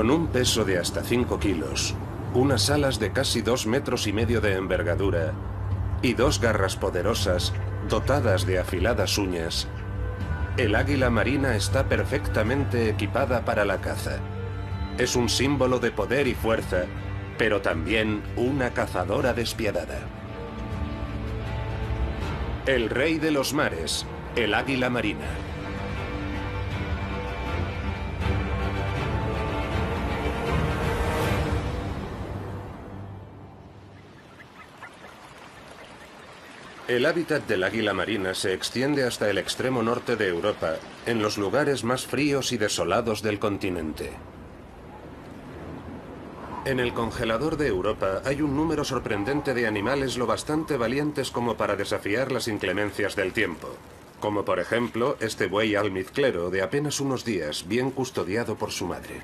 Con un peso de hasta 5 kilos, unas alas de casi 2,5 metros de envergadura y 2 garras poderosas dotadas de afiladas uñas, el águila marina está perfectamente equipada para la caza. Es un símbolo de poder y fuerza, pero también una cazadora despiadada. El rey de los mares, el águila marina. El hábitat del águila marina se extiende hasta el extremo norte de Europa, en los lugares más fríos y desolados del continente. En el congelador de Europa hay un número sorprendente de animales lo bastante valientes como para desafiar las inclemencias del tiempo, como por ejemplo este buey almizclero de apenas unos días, bien custodiado por su madre.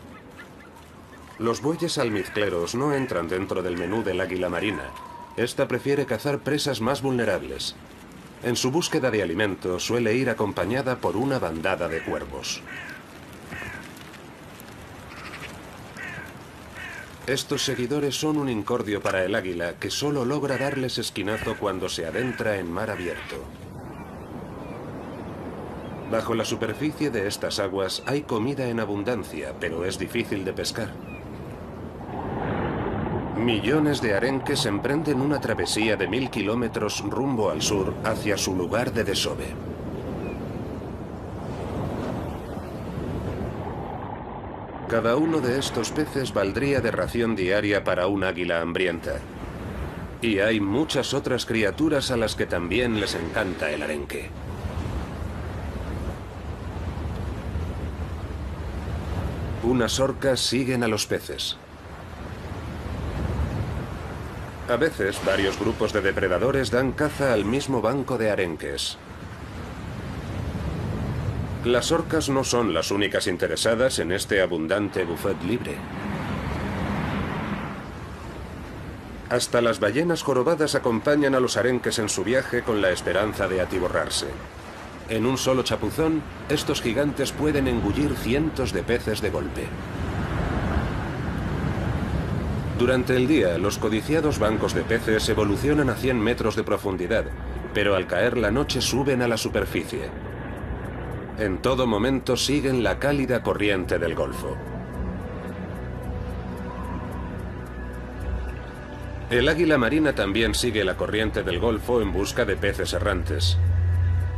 Los bueyes almizcleros no entran dentro del menú del águila marina. Esta prefiere cazar presas más vulnerables. En su búsqueda de alimento suele ir acompañada por una bandada de cuervos. Estos seguidores son un incordio para el águila que solo logra darles esquinazo cuando se adentra en mar abierto. Bajo la superficie de estas aguas hay comida en abundancia, pero es difícil de pescar. Millones de arenques emprenden una travesía de 1000 kilómetros rumbo al sur hacia su lugar de desove. Cada uno de estos peces valdría de ración diaria para un águila hambrienta. Y hay muchas otras criaturas a las que también les encanta el arenque. Unas orcas siguen a los peces. A veces, varios grupos de depredadores dan caza al mismo banco de arenques. Las orcas no son las únicas interesadas en este abundante buffet libre. Hasta las ballenas jorobadas acompañan a los arenques en su viaje con la esperanza de atiborrarse. En un solo chapuzón, estos gigantes pueden engullir cientos de peces de golpe. Durante el día, los codiciados bancos de peces evolucionan a 100 metros de profundidad, pero al caer la noche suben a la superficie. En todo momento siguen la cálida corriente del Golfo. El águila marina también sigue la corriente del Golfo en busca de peces errantes.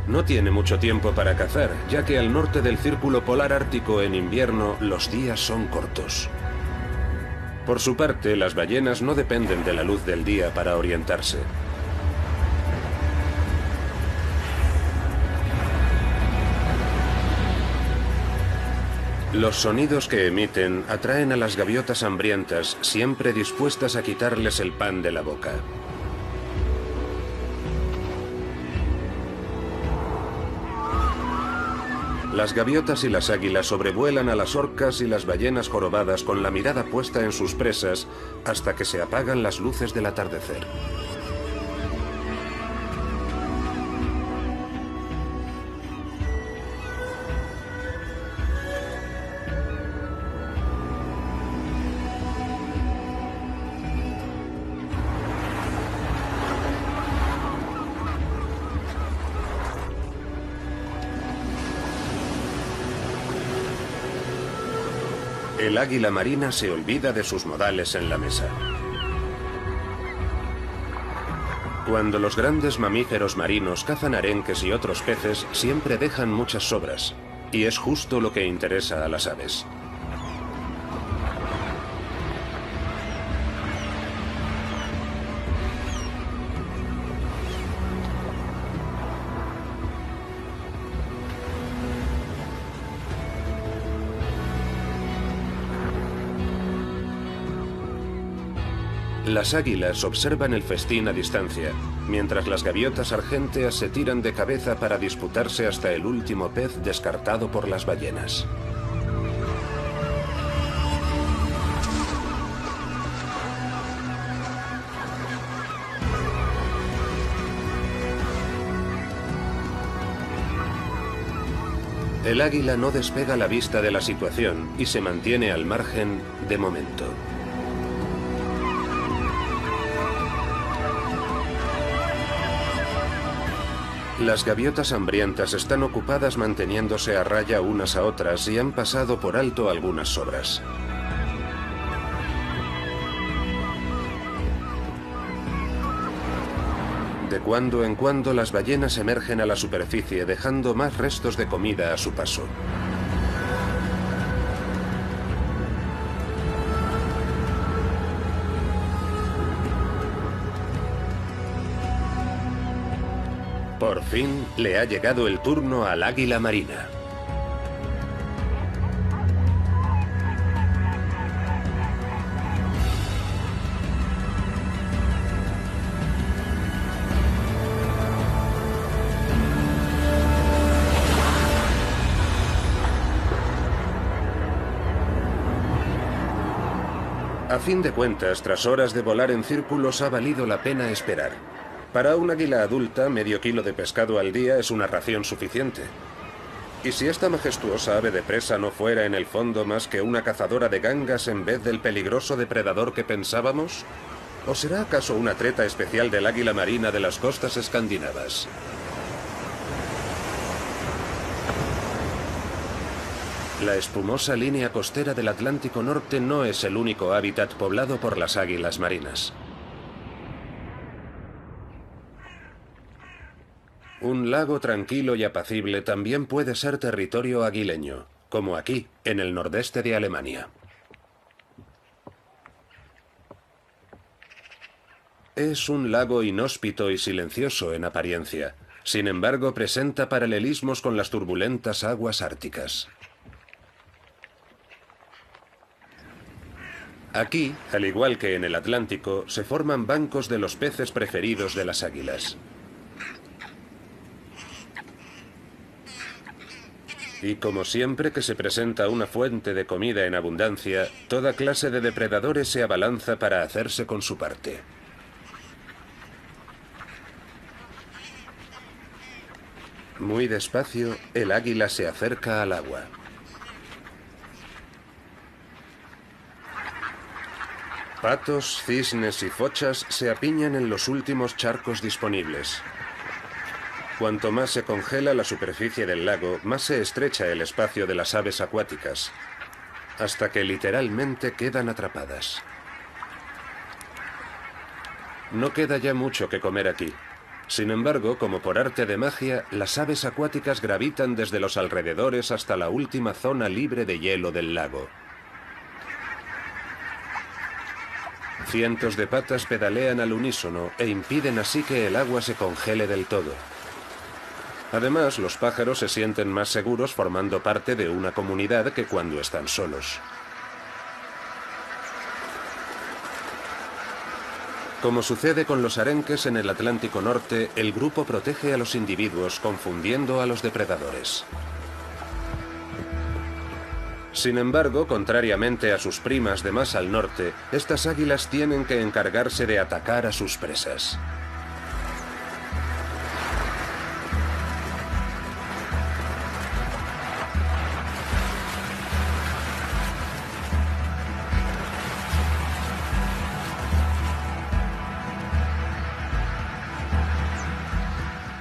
No tiene mucho tiempo para cazar, ya que al norte del Círculo Polar Ártico en invierno los días son cortos. Por su parte, las ballenas no dependen de la luz del día para orientarse. Los sonidos que emiten atraen a las gaviotas hambrientas, siempre dispuestas a quitarles el pan de la boca. Las gaviotas y las águilas sobrevuelan a las orcas y las ballenas jorobadas con la mirada puesta en sus presas hasta que se apagan las luces del atardecer. El águila marina se olvida de sus modales en la mesa. Cuando los grandes mamíferos marinos cazan arenques y otros peces, siempre dejan muchas sobras, y es justo lo que interesa a las aves. Las águilas observan el festín a distancia, mientras las gaviotas argénteas se tiran de cabeza para disputarse hasta el último pez descartado por las ballenas. El águila no despega la vista de la situación y se mantiene al margen de momento. Las gaviotas hambrientas están ocupadas manteniéndose a raya unas a otras y han pasado por alto algunas sobras. De cuando en cuando las ballenas emergen a la superficie dejando más restos de comida a su paso. Por fin le ha llegado el turno al águila marina. A fin de cuentas, tras horas de volar en círculos, ha valido la pena esperar. Para un águila adulta, medio kilo de pescado al día es una ración suficiente. ¿Y si esta majestuosa ave de presa no fuera en el fondo más que una cazadora de gangas en vez del peligroso depredador que pensábamos? ¿O será acaso una treta especial del águila marina de las costas escandinavas? La espumosa línea costera del Atlántico Norte no es el único hábitat poblado por las águilas marinas. Un lago tranquilo y apacible también puede ser territorio aguileño, como aquí, en el nordeste de Alemania. Es un lago inhóspito y silencioso en apariencia. Sin embargo, presenta paralelismos con las turbulentas aguas árticas. Aquí, al igual que en el Atlántico, se forman bancos de los peces preferidos de las águilas. Y como siempre que se presenta una fuente de comida en abundancia, toda clase de depredadores se abalanza para hacerse con su parte. Muy despacio, el águila se acerca al agua. Patos, cisnes y fochas se apiñan en los últimos charcos disponibles. Cuanto más se congela la superficie del lago, más se estrecha el espacio de las aves acuáticas, hasta que literalmente quedan atrapadas. No queda ya mucho que comer aquí. Sin embargo, como por arte de magia, las aves acuáticas gravitan desde los alrededores hasta la última zona libre de hielo del lago. Cientos de patas pedalean al unísono e impiden así que el agua se congele del todo. Además, los pájaros se sienten más seguros formando parte de una comunidad que cuando están solos. Como sucede con los arenques en el Atlántico Norte, el grupo protege a los individuos confundiendo a los depredadores. Sin embargo, contrariamente a sus primas de más al norte, estas águilas tienen que encargarse de atacar a sus presas.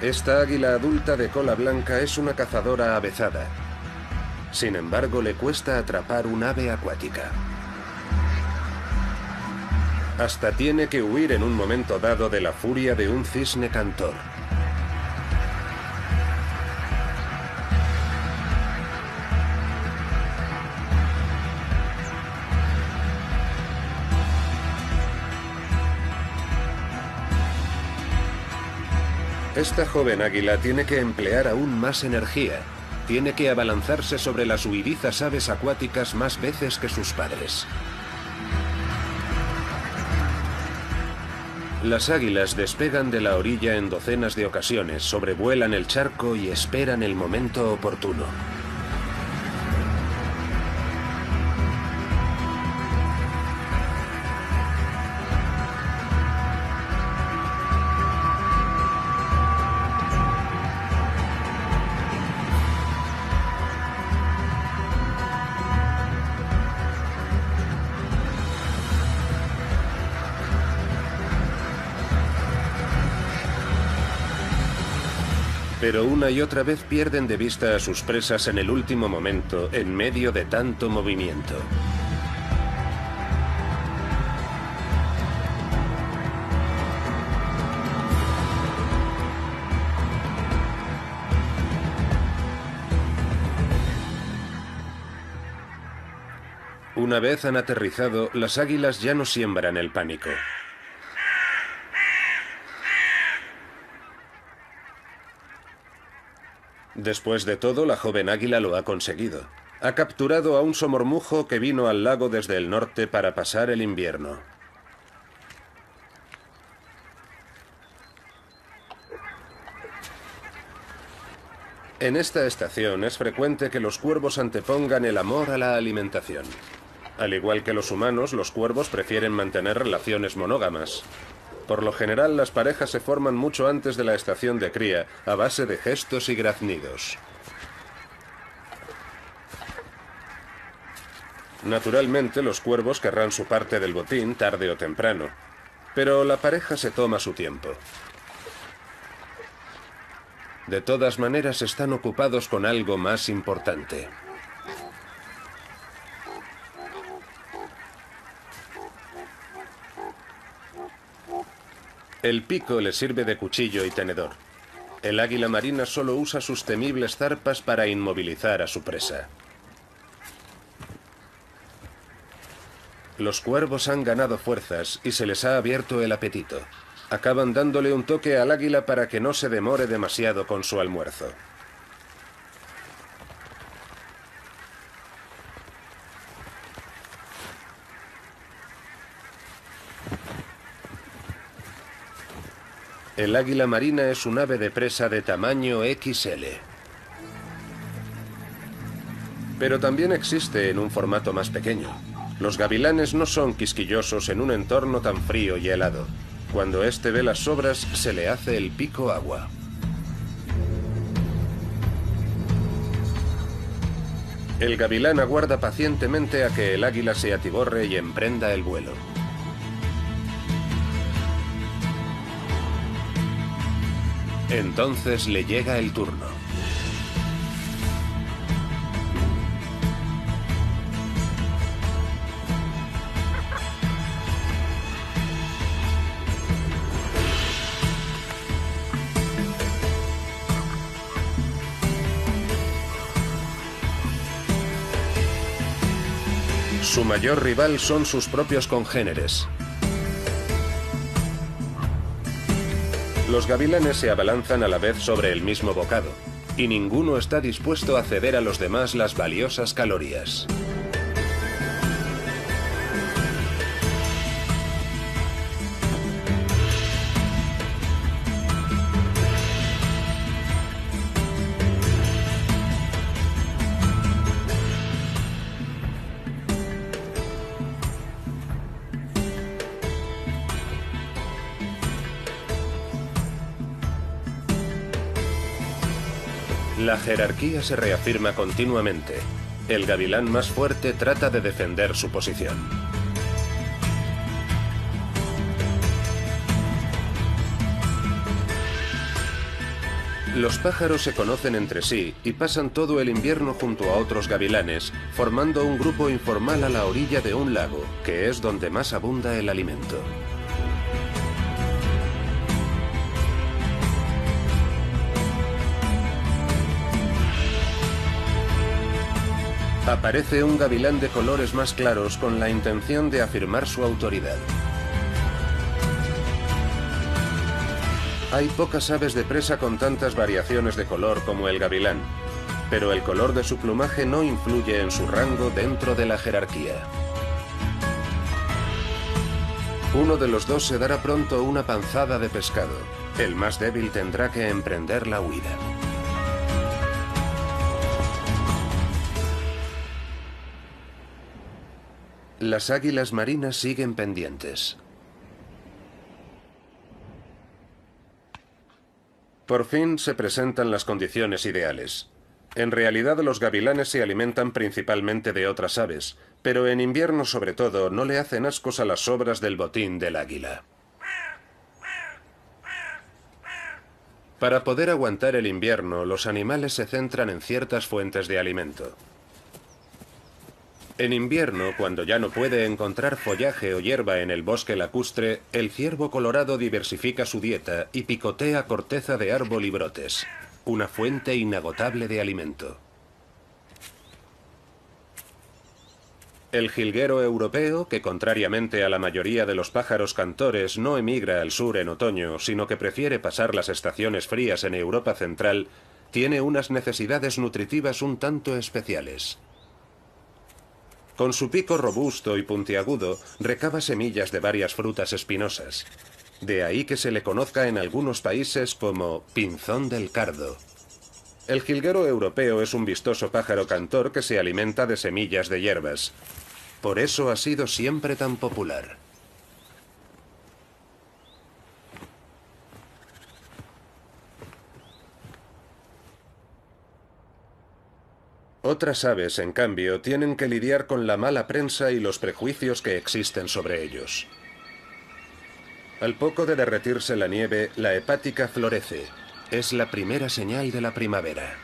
Esta águila adulta de cola blanca es una cazadora avezada. Sin embargo, le cuesta atrapar un ave acuática. Hasta tiene que huir en un momento dado de la furia de un cisne cantor. Esta joven águila tiene que emplear aún más energía. Tiene que abalanzarse sobre las huidizas aves acuáticas más veces que sus padres. Las águilas despegan de la orilla en docenas de ocasiones, sobrevuelan el charco y esperan el momento oportuno. Pero una y otra vez pierden de vista a sus presas en el último momento, en medio de tanto movimiento. Una vez han aterrizado, las águilas ya no siembran el pánico. Después de todo, la joven águila lo ha conseguido. Ha capturado a un somormujo que vino al lago desde el norte para pasar el invierno. En esta estación es frecuente que los cuervos antepongan el amor a la alimentación. Al igual que los humanos, los cuervos prefieren mantener relaciones monógamas. Por lo general, las parejas se forman mucho antes de la estación de cría, a base de gestos y graznidos. Naturalmente, los cuervos querrán su parte del botín tarde o temprano, pero la pareja se toma su tiempo. De todas maneras, están ocupados con algo más importante. El pico le sirve de cuchillo y tenedor. El águila marina solo usa sus temibles zarpas para inmovilizar a su presa. Los cuervos han ganado fuerzas y se les ha abierto el apetito. Acaban dándole un toque al águila para que no se demore demasiado con su almuerzo. El águila marina es un ave de presa de tamaño XL. Pero también existe en un formato más pequeño. Los gavilanes no son quisquillosos en un entorno tan frío y helado. Cuando éste ve las sobras, se le hace el pico agua. El gavilán aguarda pacientemente a que el águila se atiborre y emprenda el vuelo. Entonces le llega el turno. Su mayor rival son sus propios congéneres. Los gavilanes se abalanzan a la vez sobre el mismo bocado, y ninguno está dispuesto a ceder a los demás las valiosas calorías. La jerarquía se reafirma continuamente. El gavilán más fuerte trata de defender su posición. Los pájaros se conocen entre sí y pasan todo el invierno junto a otros gavilanes, formando un grupo informal a la orilla de un lago, que es donde más abunda el alimento. Aparece un gavilán de colores más claros con la intención de afirmar su autoridad. Hay pocas aves de presa con tantas variaciones de color como el gavilán, pero el color de su plumaje no influye en su rango dentro de la jerarquía. Uno de los dos se dará pronto una panzada de pescado. El más débil tendrá que emprender la huida. Las águilas marinas siguen pendientes. Por fin se presentan las condiciones ideales. En realidad los gavilanes se alimentan principalmente de otras aves, pero en invierno sobre todo no le hacen ascos a las sobras del botín del águila. Para poder aguantar el invierno, los animales se centran en ciertas fuentes de alimento. En invierno, cuando ya no puede encontrar follaje o hierba en el bosque lacustre, el ciervo colorado diversifica su dieta y picotea corteza de árbol y brotes, una fuente inagotable de alimento. El jilguero europeo, que contrariamente a la mayoría de los pájaros cantores no emigra al sur en otoño, sino que prefiere pasar las estaciones frías en Europa central, tiene unas necesidades nutritivas un tanto especiales. Con su pico robusto y puntiagudo, recaba semillas de varias frutas espinosas. De ahí que se le conozca en algunos países como pinzón del cardo. El jilguero europeo es un vistoso pájaro cantor que se alimenta de semillas de hierbas. Por eso ha sido siempre tan popular. Otras aves, en cambio, tienen que lidiar con la mala prensa y los prejuicios que existen sobre ellos. Al poco de derretirse la nieve, la hepática florece. Es la primera señal de la primavera.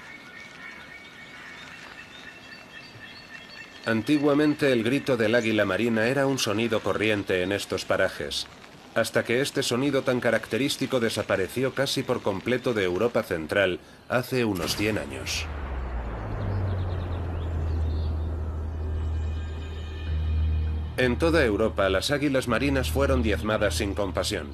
Antiguamente el grito del águila marina era un sonido corriente en estos parajes, hasta que este sonido tan característico desapareció casi por completo de Europa central hace unos 100 años. En toda Europa las águilas marinas fueron diezmadas sin compasión.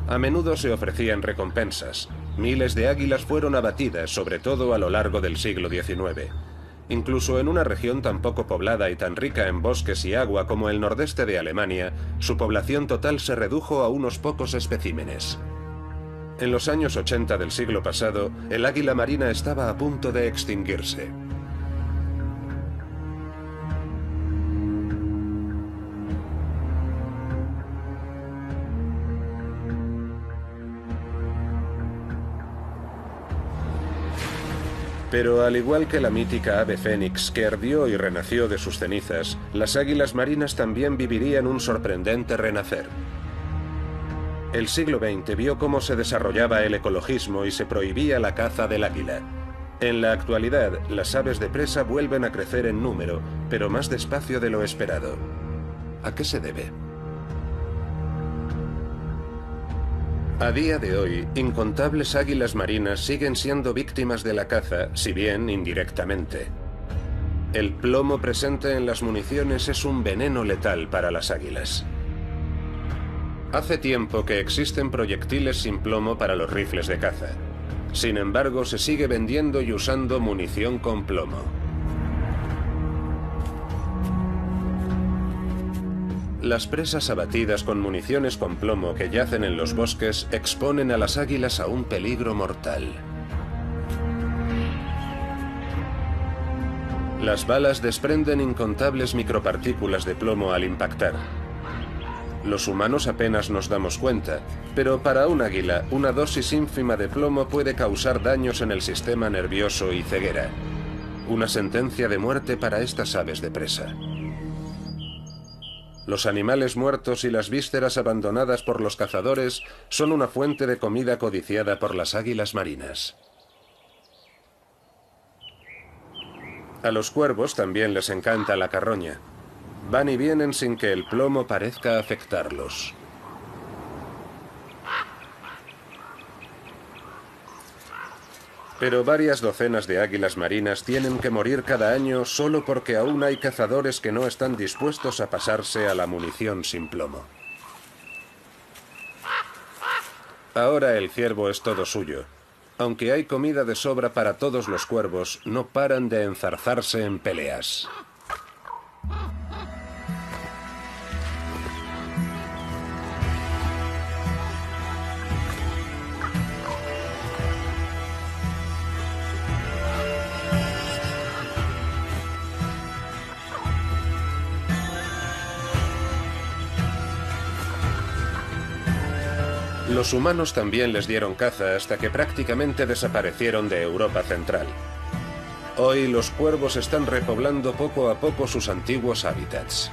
A menudo se ofrecían recompensas. Miles de águilas fueron abatidas, sobre todo a lo largo del siglo XIX. Incluso en una región tan poco poblada y tan rica en bosques y agua como el nordeste de Alemania, su población total se redujo a unos pocos especímenes. En los años 80 del siglo pasado, el águila marina estaba a punto de extinguirse. Pero al igual que la mítica ave fénix que ardió y renació de sus cenizas, las águilas marinas también vivirían un sorprendente renacer. El siglo XX vio cómo se desarrollaba el ecologismo y se prohibía la caza del águila. En la actualidad, las aves de presa vuelven a crecer en número, pero más despacio de lo esperado. ¿A qué se debe? A día de hoy, incontables águilas marinas siguen siendo víctimas de la caza, si bien indirectamente. El plomo presente en las municiones es un veneno letal para las águilas. Hace tiempo que existen proyectiles sin plomo para los rifles de caza. Sin embargo, se sigue vendiendo y usando munición con plomo. Las presas abatidas con municiones con plomo que yacen en los bosques exponen a las águilas a un peligro mortal. Las balas desprenden incontables micropartículas de plomo al impactar. Los humanos apenas nos damos cuenta, pero para un águila, una dosis ínfima de plomo puede causar daños en el sistema nervioso y ceguera. Una sentencia de muerte para estas aves de presa. Los animales muertos y las vísceras abandonadas por los cazadores son una fuente de comida codiciada por las águilas marinas. A los cuervos también les encanta la carroña. Van y vienen sin que el plomo parezca afectarlos. Pero varias docenas de águilas marinas tienen que morir cada año solo porque aún hay cazadores que no están dispuestos a pasarse a la munición sin plomo. Ahora el ciervo es todo suyo. Aunque hay comida de sobra para todos los cuervos, no paran de enzarzarse en peleas. Los humanos también les dieron caza hasta que prácticamente desaparecieron de Europa central. Hoy los cuervos están repoblando poco a poco sus antiguos hábitats.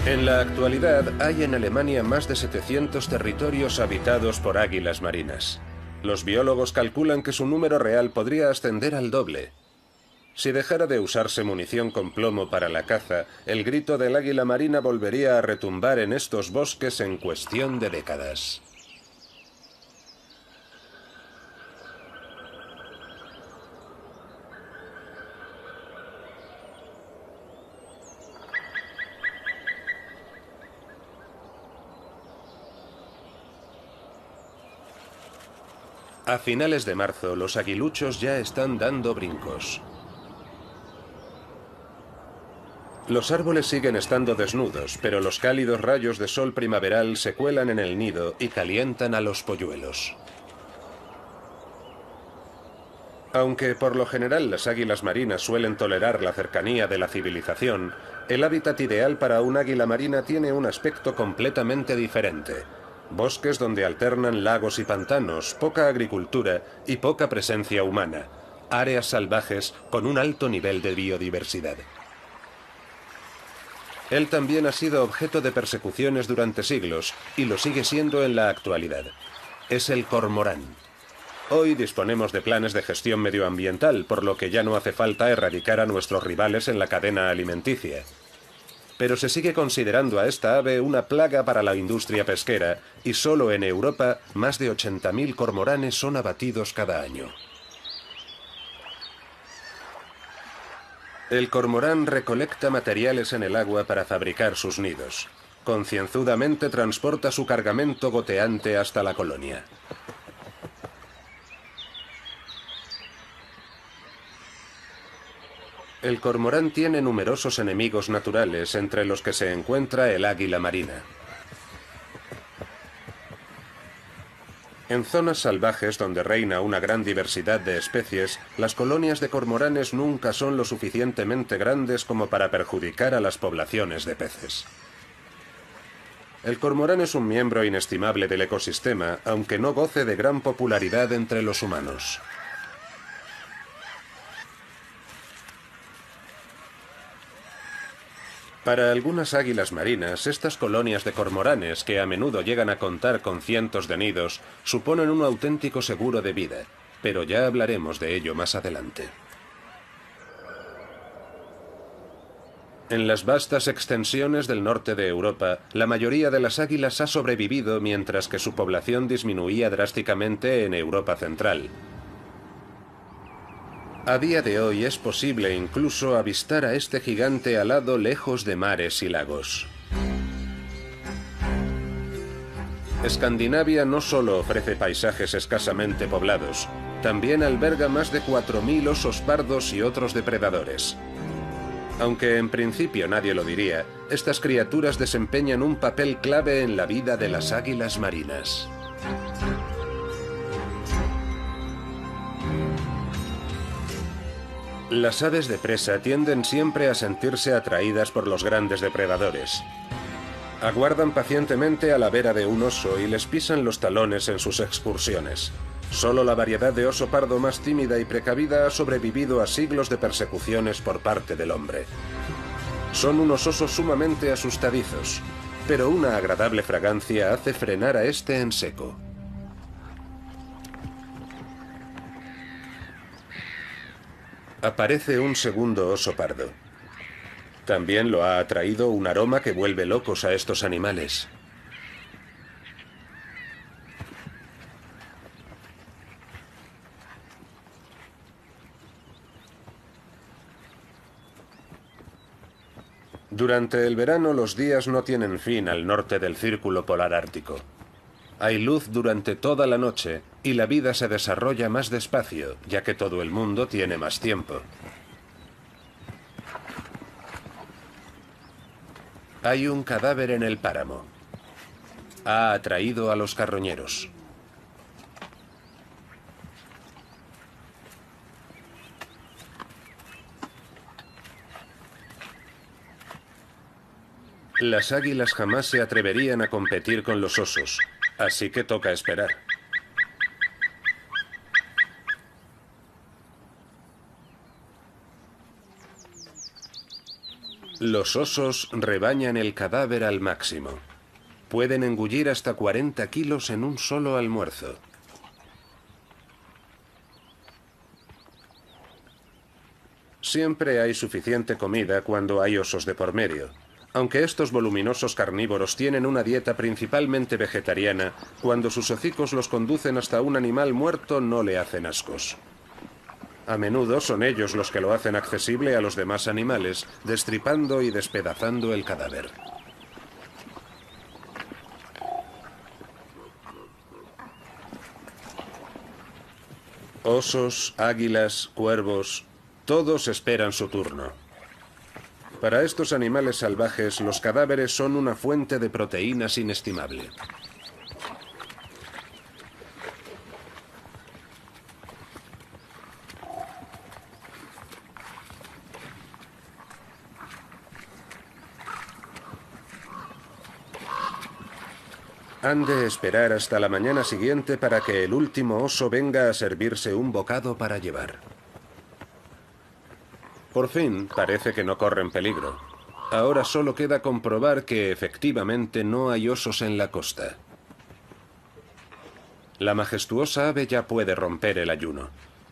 En la actualidad hay en Alemania más de 700 territorios habitados por águilas marinas. Los biólogos calculan que su número real podría ascender al doble. Si dejara de usarse munición con plomo para la caza, el grito del águila marina volvería a retumbar en estos bosques en cuestión de décadas. A finales de marzo, los aguiluchos ya están dando brincos. Los árboles siguen estando desnudos, pero los cálidos rayos de sol primaveral se cuelan en el nido y calientan a los polluelos. Aunque por lo general las águilas marinas suelen tolerar la cercanía de la civilización, el hábitat ideal para un águila marina tiene un aspecto completamente diferente. Bosques donde alternan lagos y pantanos, poca agricultura y poca presencia humana. Áreas salvajes con un alto nivel de biodiversidad. Él también ha sido objeto de persecuciones durante siglos y lo sigue siendo en la actualidad. Es el cormorán. Hoy disponemos de planes de gestión medioambiental, por lo que ya no hace falta erradicar a nuestros rivales en la cadena alimenticia. Pero se sigue considerando a esta ave una plaga para la industria pesquera y solo en Europa más de 80.000 cormoranes son abatidos cada año. El cormorán recolecta materiales en el agua para fabricar sus nidos. Concienzudamente transporta su cargamento goteante hasta la colonia. El cormorán tiene numerosos enemigos naturales, entre los que se encuentra el águila marina. En zonas salvajes donde reina una gran diversidad de especies, las colonias de cormoranes nunca son lo suficientemente grandes como para perjudicar a las poblaciones de peces. El cormorán es un miembro inestimable del ecosistema, aunque no goce de gran popularidad entre los humanos. Para algunas águilas marinas, estas colonias de cormoranes, que a menudo llegan a contar con cientos de nidos, suponen un auténtico seguro de vida, pero ya hablaremos de ello más adelante. En las vastas extensiones del norte de Europa, la mayoría de las águilas ha sobrevivido mientras que su población disminuía drásticamente en Europa central. A día de hoy es posible incluso avistar a este gigante alado lejos de mares y lagos. Escandinavia no solo ofrece paisajes escasamente poblados, también alberga más de 4.000 osos pardos y otros depredadores. Aunque en principio nadie lo diría, estas criaturas desempeñan un papel clave en la vida de las águilas marinas. Las aves de presa tienden siempre a sentirse atraídas por los grandes depredadores. Aguardan pacientemente a la vera de un oso y les pisan los talones en sus excursiones. Solo la variedad de oso pardo más tímida y precavida ha sobrevivido a siglos de persecuciones por parte del hombre. Son unos osos sumamente asustadizos, pero una agradable fragancia hace frenar a este en seco. Aparece un segundo oso pardo. También lo ha atraído un aroma que vuelve locos a estos animales. Durante el verano los días no tienen fin al norte del Círculo Polar Ártico. Hay luz durante toda la noche y la vida se desarrolla más despacio, ya que todo el mundo tiene más tiempo. Hay un cadáver en el páramo. Ha atraído a los carroñeros. Las águilas jamás se atreverían a competir con los osos, así que toca esperar. Los osos rebañan el cadáver al máximo. Pueden engullir hasta 40 kilos en un solo almuerzo. Siempre hay suficiente comida cuando hay osos de por medio. Aunque estos voluminosos carnívoros tienen una dieta principalmente vegetariana, cuando sus hocicos los conducen hasta un animal muerto no le hacen ascos. A menudo son ellos los que lo hacen accesible a los demás animales, destripando y despedazando el cadáver. Osos, águilas, cuervos, todos esperan su turno. Para estos animales salvajes, los cadáveres son una fuente de proteínas inestimable. Han de esperar hasta la mañana siguiente para que el último oso venga a servirse un bocado para llevar. Por fin, parece que no corren peligro. Ahora solo queda comprobar que efectivamente no hay osos en la costa. La majestuosa ave ya puede romper el ayuno.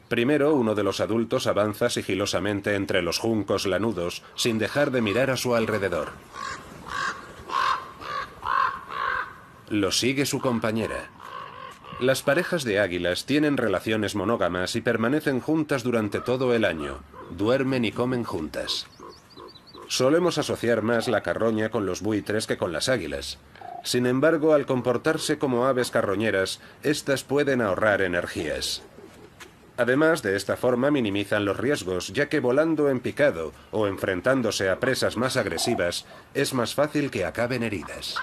Primero, uno de los adultos avanza sigilosamente entre los juncos lanudos, sin dejar de mirar a su alrededor. Lo sigue su compañera. Las parejas de águilas tienen relaciones monógamas y permanecen juntas durante todo el año. Duermen y comen juntas. Solemos asociar más la carroña con los buitres que con las águilas. Sin embargo, al comportarse como aves carroñeras, estas pueden ahorrar energías. Además, de esta forma minimizan los riesgos, ya que volando en picado o enfrentándose a presas más agresivas, es más fácil que acaben heridas.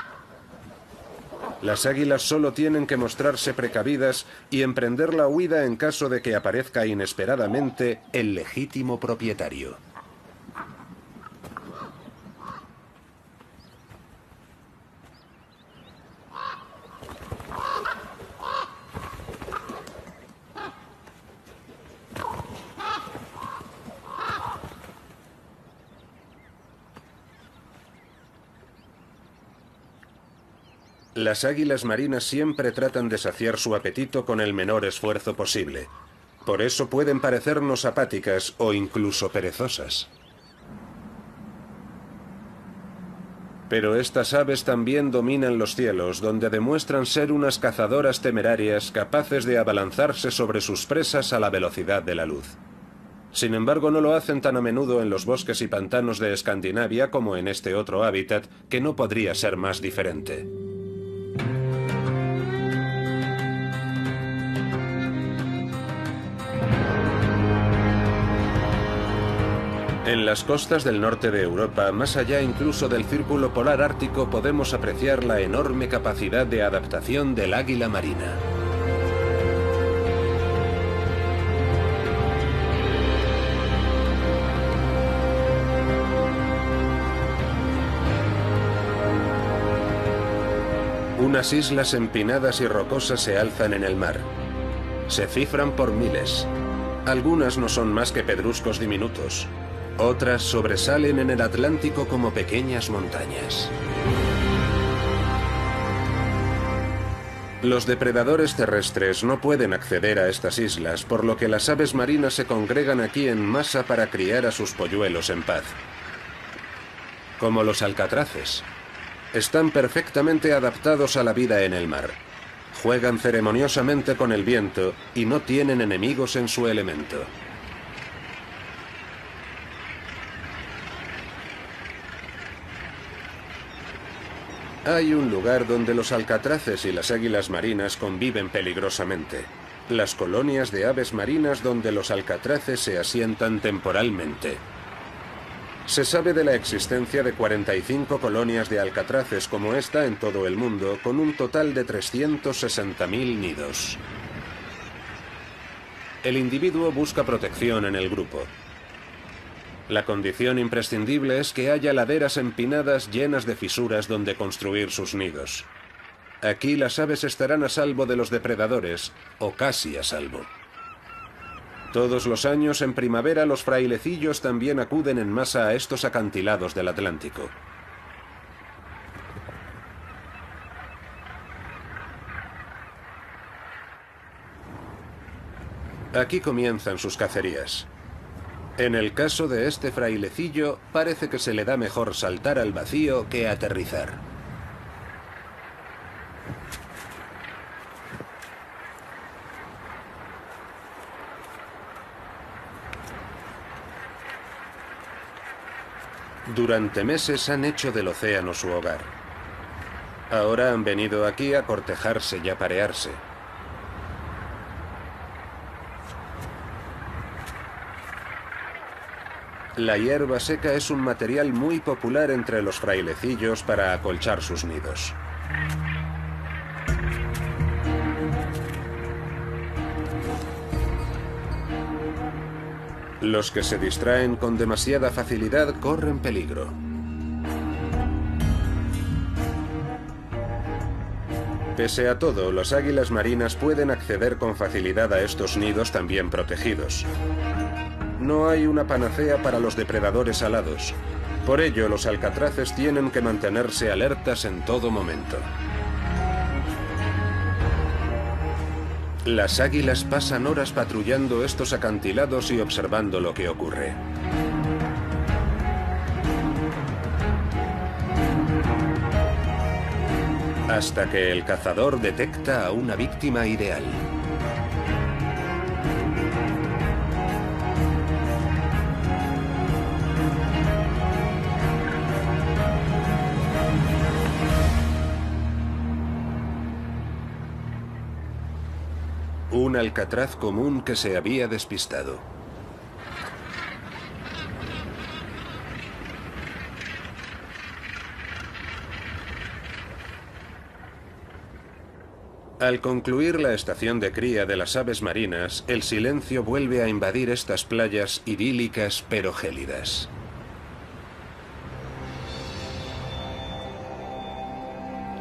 Las águilas solo tienen que mostrarse precavidas y emprender la huida en caso de que aparezca inesperadamente el legítimo propietario. Las águilas marinas siempre tratan de saciar su apetito con el menor esfuerzo posible. Por eso pueden parecernos apáticas o incluso perezosas. Pero estas aves también dominan los cielos, donde demuestran ser unas cazadoras temerarias capaces de abalanzarse sobre sus presas a la velocidad de la luz. Sin embargo, no lo hacen tan a menudo en los bosques y pantanos de Escandinavia como en este otro hábitat, que no podría ser más diferente. En las costas del norte de Europa, más allá incluso del círculo polar ártico, podemos apreciar la enorme capacidad de adaptación del águila marina. Unas islas empinadas y rocosas se alzan en el mar. Se cifran por miles. Algunas no son más que pedruscos diminutos. Otras sobresalen en el Atlántico como pequeñas montañas. Los depredadores terrestres no pueden acceder a estas islas, por lo que las aves marinas se congregan aquí en masa para criar a sus polluelos en paz. Como los alcatraces. Están perfectamente adaptados a la vida en el mar. Juegan ceremoniosamente con el viento y no tienen enemigos en su elemento. Hay un lugar donde los alcatraces y las águilas marinas conviven peligrosamente. Las colonias de aves marinas donde los alcatraces se asientan temporalmente. Se sabe de la existencia de 45 colonias de alcatraces como esta en todo el mundo, con un total de 360.000 nidos. El individuo busca protección en el grupo. La condición imprescindible es que haya laderas empinadas llenas de fisuras donde construir sus nidos. Aquí las aves estarán a salvo de los depredadores, o casi a salvo. Todos los años en primavera los frailecillos también acuden en masa a estos acantilados del Atlántico. Aquí comienzan sus cacerías. En el caso de este frailecillo, parece que se le da mejor saltar al vacío que aterrizar. Durante meses han hecho del océano su hogar. Ahora han venido aquí a cortejarse y a parearse. La hierba seca es un material muy popular entre los frailecillos para acolchar sus nidos. Los que se distraen con demasiada facilidad corren peligro. Pese a todo, las águilas marinas pueden acceder con facilidad a estos nidos también protegidos. No hay una panacea para los depredadores alados. Por ello, los alcatraces tienen que mantenerse alertas en todo momento. Las águilas pasan horas patrullando estos acantilados y observando lo que ocurre. Hasta que el cazador detecta a una víctima ideal. Un alcatraz común que se había despistado. Al concluir la estación de cría de las aves marinas, el silencio vuelve a invadir estas playas idílicas pero gélidas.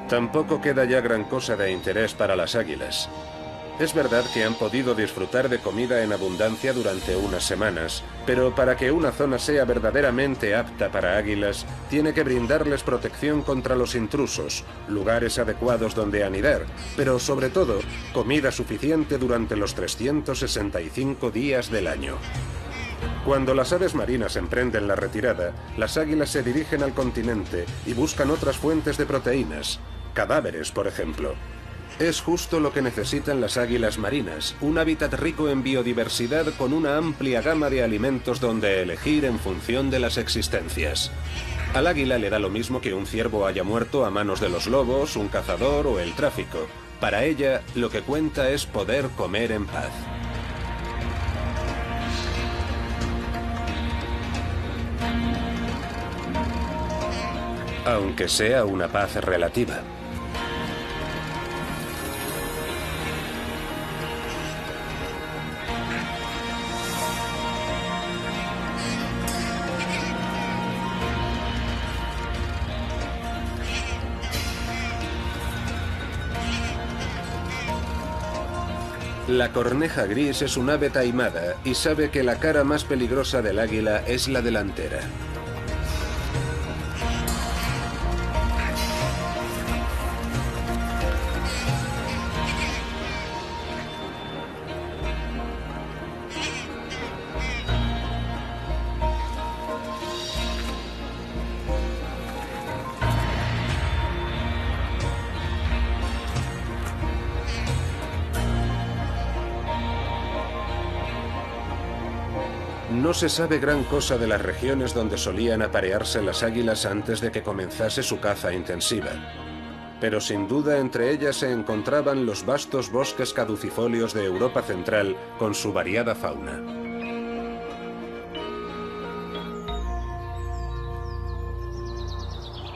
Tampoco queda ya gran cosa de interés para las águilas. Es verdad que han podido disfrutar de comida en abundancia durante unas semanas, pero para que una zona sea verdaderamente apta para águilas, tiene que brindarles protección contra los intrusos, lugares adecuados donde anidar, pero sobre todo, comida suficiente durante los 365 días del año. Cuando las aves marinas emprenden la retirada, las águilas se dirigen al continente y buscan otras fuentes de proteínas, cadáveres, por ejemplo. Es justo lo que necesitan las águilas marinas, un hábitat rico en biodiversidad con una amplia gama de alimentos donde elegir en función de las existencias. Al águila le da lo mismo que un ciervo haya muerto a manos de los lobos, un cazador o el tráfico. Para ella, lo que cuenta es poder comer en paz. Aunque sea una paz relativa. La corneja gris es un ave taimada y sabe que la cara más peligrosa del águila es la delantera. No se sabe gran cosa de las regiones donde solían aparearse las águilas antes de que comenzase su caza intensiva. Pero sin duda entre ellas se encontraban los vastos bosques caducifolios de Europa Central con su variada fauna.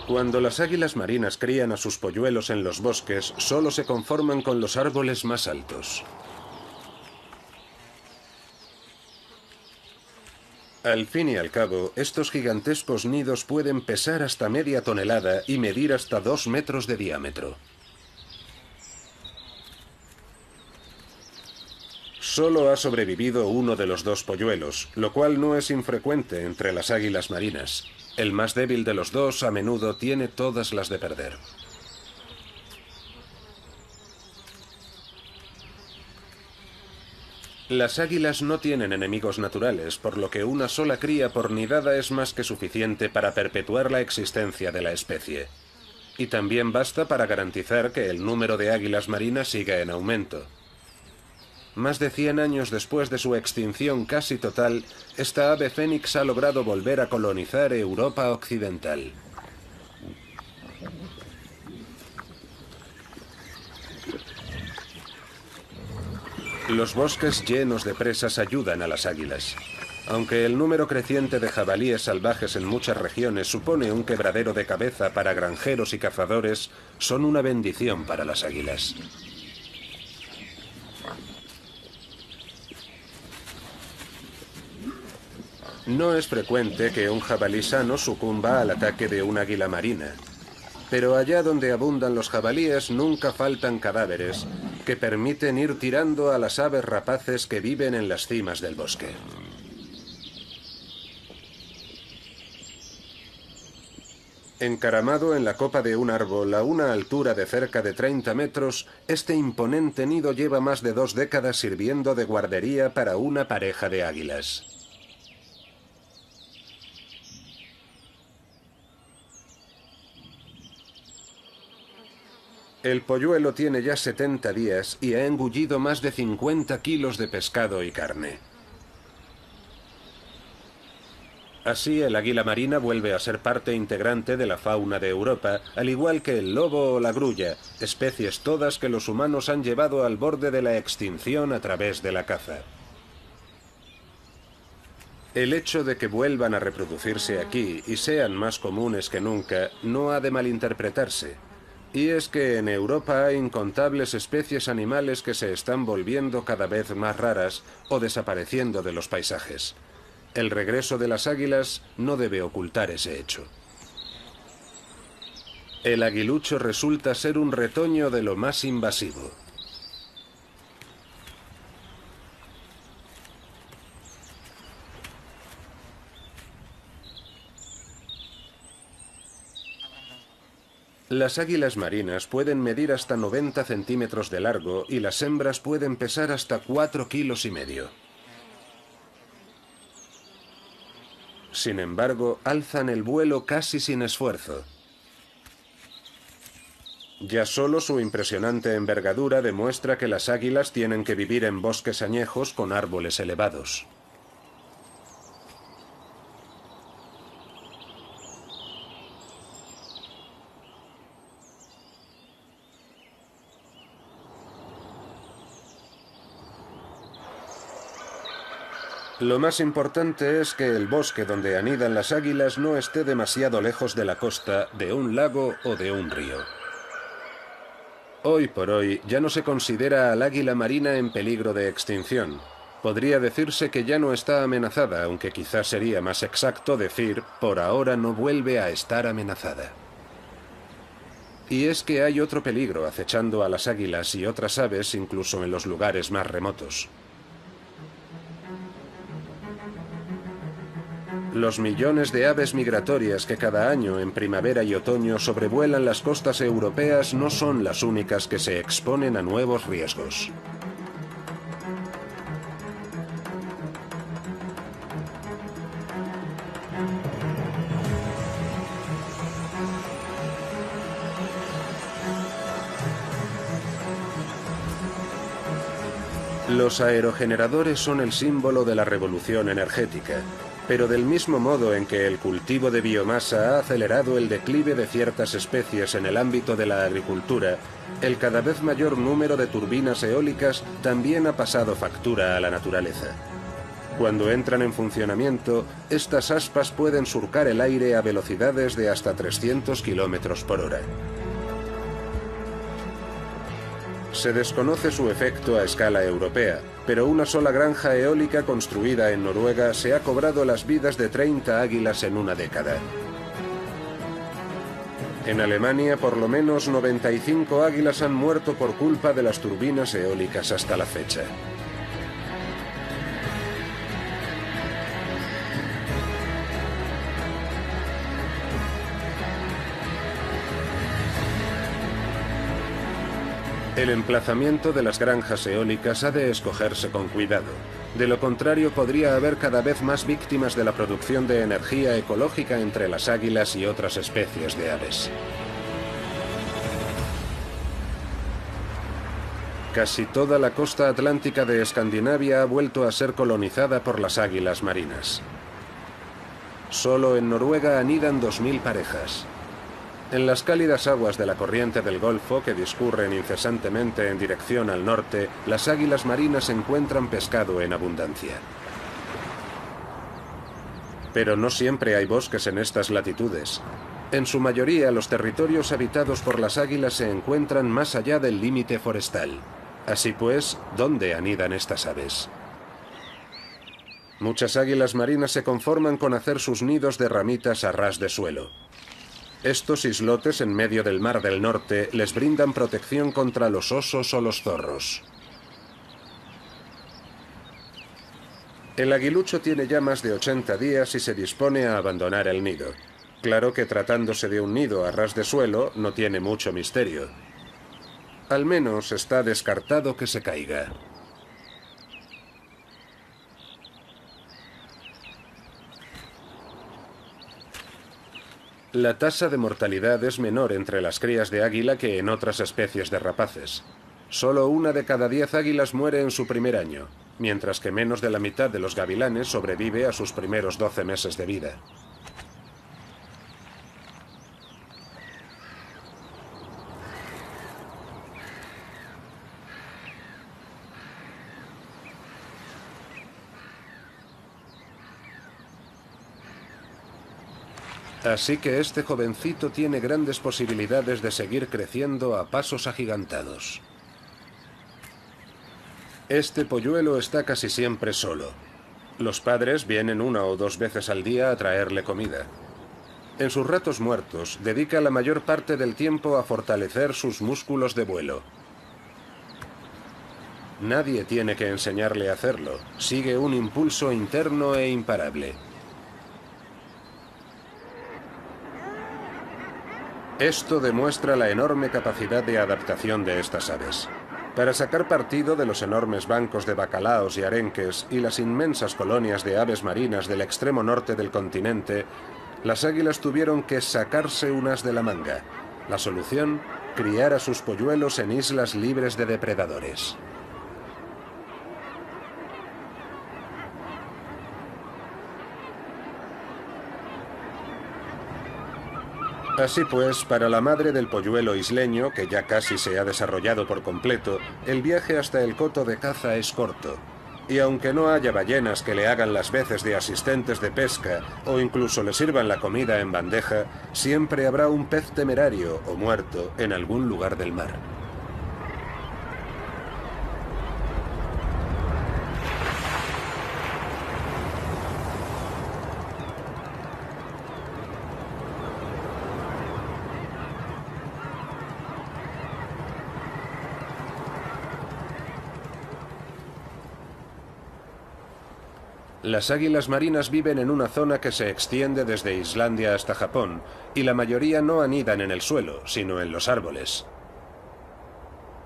Cuando las águilas marinas crían a sus polluelos en los bosques, solo se conforman con los árboles más altos. Al fin y al cabo, estos gigantescos nidos pueden pesar hasta media tonelada y medir hasta 2 metros de diámetro. Solo ha sobrevivido uno de los dos polluelos, lo cual no es infrecuente entre las águilas marinas. El más débil de los dos a menudo tiene todas las de perder. Las águilas no tienen enemigos naturales, por lo que una sola cría por nidada es más que suficiente para perpetuar la existencia de la especie. Y también basta para garantizar que el número de águilas marinas siga en aumento. Más de 100 años después de su extinción casi total, esta ave fénix ha logrado volver a colonizar Europa occidental. Los bosques llenos de presas ayudan a las águilas. Aunque el número creciente de jabalíes salvajes en muchas regiones supone un quebradero de cabeza para granjeros y cazadores, son una bendición para las águilas. No es frecuente que un jabalí sano sucumba al ataque de un águila marina. Pero allá donde abundan los jabalíes nunca faltan cadáveres que permiten ir tirando a las aves rapaces que viven en las cimas del bosque. Encaramado en la copa de un árbol a una altura de cerca de 30 metros, este imponente nido lleva más de 2 décadas sirviendo de guardería para una pareja de águilas. El polluelo tiene ya 70 días y ha engullido más de 50 kilos de pescado y carne. Así, el águila marina vuelve a ser parte integrante de la fauna de Europa, al igual que el lobo o la grulla, especies todas que los humanos han llevado al borde de la extinción a través de la caza. El hecho de que vuelvan a reproducirse aquí y sean más comunes que nunca no ha de malinterpretarse. Y es que en Europa hay incontables especies animales que se están volviendo cada vez más raras o desapareciendo de los paisajes. El regreso de las águilas no debe ocultar ese hecho. El aguilucho resulta ser un retoño de lo más invasivo. Las águilas marinas pueden medir hasta 90 centímetros de largo y las hembras pueden pesar hasta 4,5 kilos. Sin embargo, alzan el vuelo casi sin esfuerzo. Ya solo su impresionante envergadura demuestra que las águilas tienen que vivir en bosques añejos con árboles elevados. Lo más importante es que el bosque donde anidan las águilas no esté demasiado lejos de la costa, de un lago o de un río. Hoy por hoy ya no se considera al águila marina en peligro de extinción. Podría decirse que ya no está amenazada, aunque quizás sería más exacto decir, por ahora no vuelve a estar amenazada. Y es que hay otro peligro acechando a las águilas y otras aves incluso en los lugares más remotos. Los millones de aves migratorias que cada año en primavera y otoño sobrevuelan las costas europeas no son las únicas que se exponen a nuevos riesgos. Los aerogeneradores son el símbolo de la revolución energética. Pero del mismo modo en que el cultivo de biomasa ha acelerado el declive de ciertas especies en el ámbito de la agricultura, el cada vez mayor número de turbinas eólicas también ha pasado factura a la naturaleza. Cuando entran en funcionamiento, estas aspas pueden surcar el aire a velocidades de hasta 300 km por hora. Se desconoce su efecto a escala europea, pero una sola granja eólica construida en Noruega se ha cobrado las vidas de 30 águilas en una década. En Alemania, por lo menos 95 águilas han muerto por culpa de las turbinas eólicas hasta la fecha. El emplazamiento de las granjas eólicas ha de escogerse con cuidado. De lo contrario, podría haber cada vez más víctimas de la producción de energía ecológica entre las águilas y otras especies de aves. Casi toda la costa atlántica de Escandinavia ha vuelto a ser colonizada por las águilas marinas. Solo en Noruega anidan 2000 parejas. En las cálidas aguas de la corriente del Golfo, que discurren incesantemente en dirección al norte, las águilas marinas encuentran pescado en abundancia. Pero no siempre hay bosques en estas latitudes. En su mayoría, los territorios habitados por las águilas se encuentran más allá del límite forestal. Así pues, ¿dónde anidan estas aves? Muchas águilas marinas se conforman con hacer sus nidos de ramitas a ras de suelo. Estos islotes en medio del Mar del Norte les brindan protección contra los osos o los zorros. El aguilucho tiene ya más de 80 días y se dispone a abandonar el nido. Claro que tratándose de un nido a ras de suelo no tiene mucho misterio. Al menos está descartado que se caiga. La tasa de mortalidad es menor entre las crías de águila que en otras especies de rapaces. Solo 1 de cada 10 águilas muere en su primer año, mientras que menos de la mitad de los gavilanes sobrevive a sus primeros 12 meses de vida. Así que este jovencito tiene grandes posibilidades de seguir creciendo a pasos agigantados. Este polluelo está casi siempre solo. Los padres vienen 1 o 2 veces al día a traerle comida. En sus ratos muertos, dedica la mayor parte del tiempo a fortalecer sus músculos de vuelo. Nadie tiene que enseñarle a hacerlo. Sigue un impulso interno e imparable. Esto demuestra la enorme capacidad de adaptación de estas aves. Para sacar partido de los enormes bancos de bacalaos y arenques y las inmensas colonias de aves marinas del extremo norte del continente, las águilas tuvieron que sacarse unas de la manga. La solución, criar a sus polluelos en islas libres de depredadores. Así pues, para la madre del polluelo isleño, que ya casi se ha desarrollado por completo, el viaje hasta el coto de caza es corto. Y aunque no haya ballenas que le hagan las veces de asistentes de pesca o incluso le sirvan la comida en bandeja, siempre habrá un pez temerario o muerto en algún lugar del mar. Las águilas marinas viven en una zona que se extiende desde Islandia hasta Japón, y la mayoría no anidan en el suelo, sino en los árboles.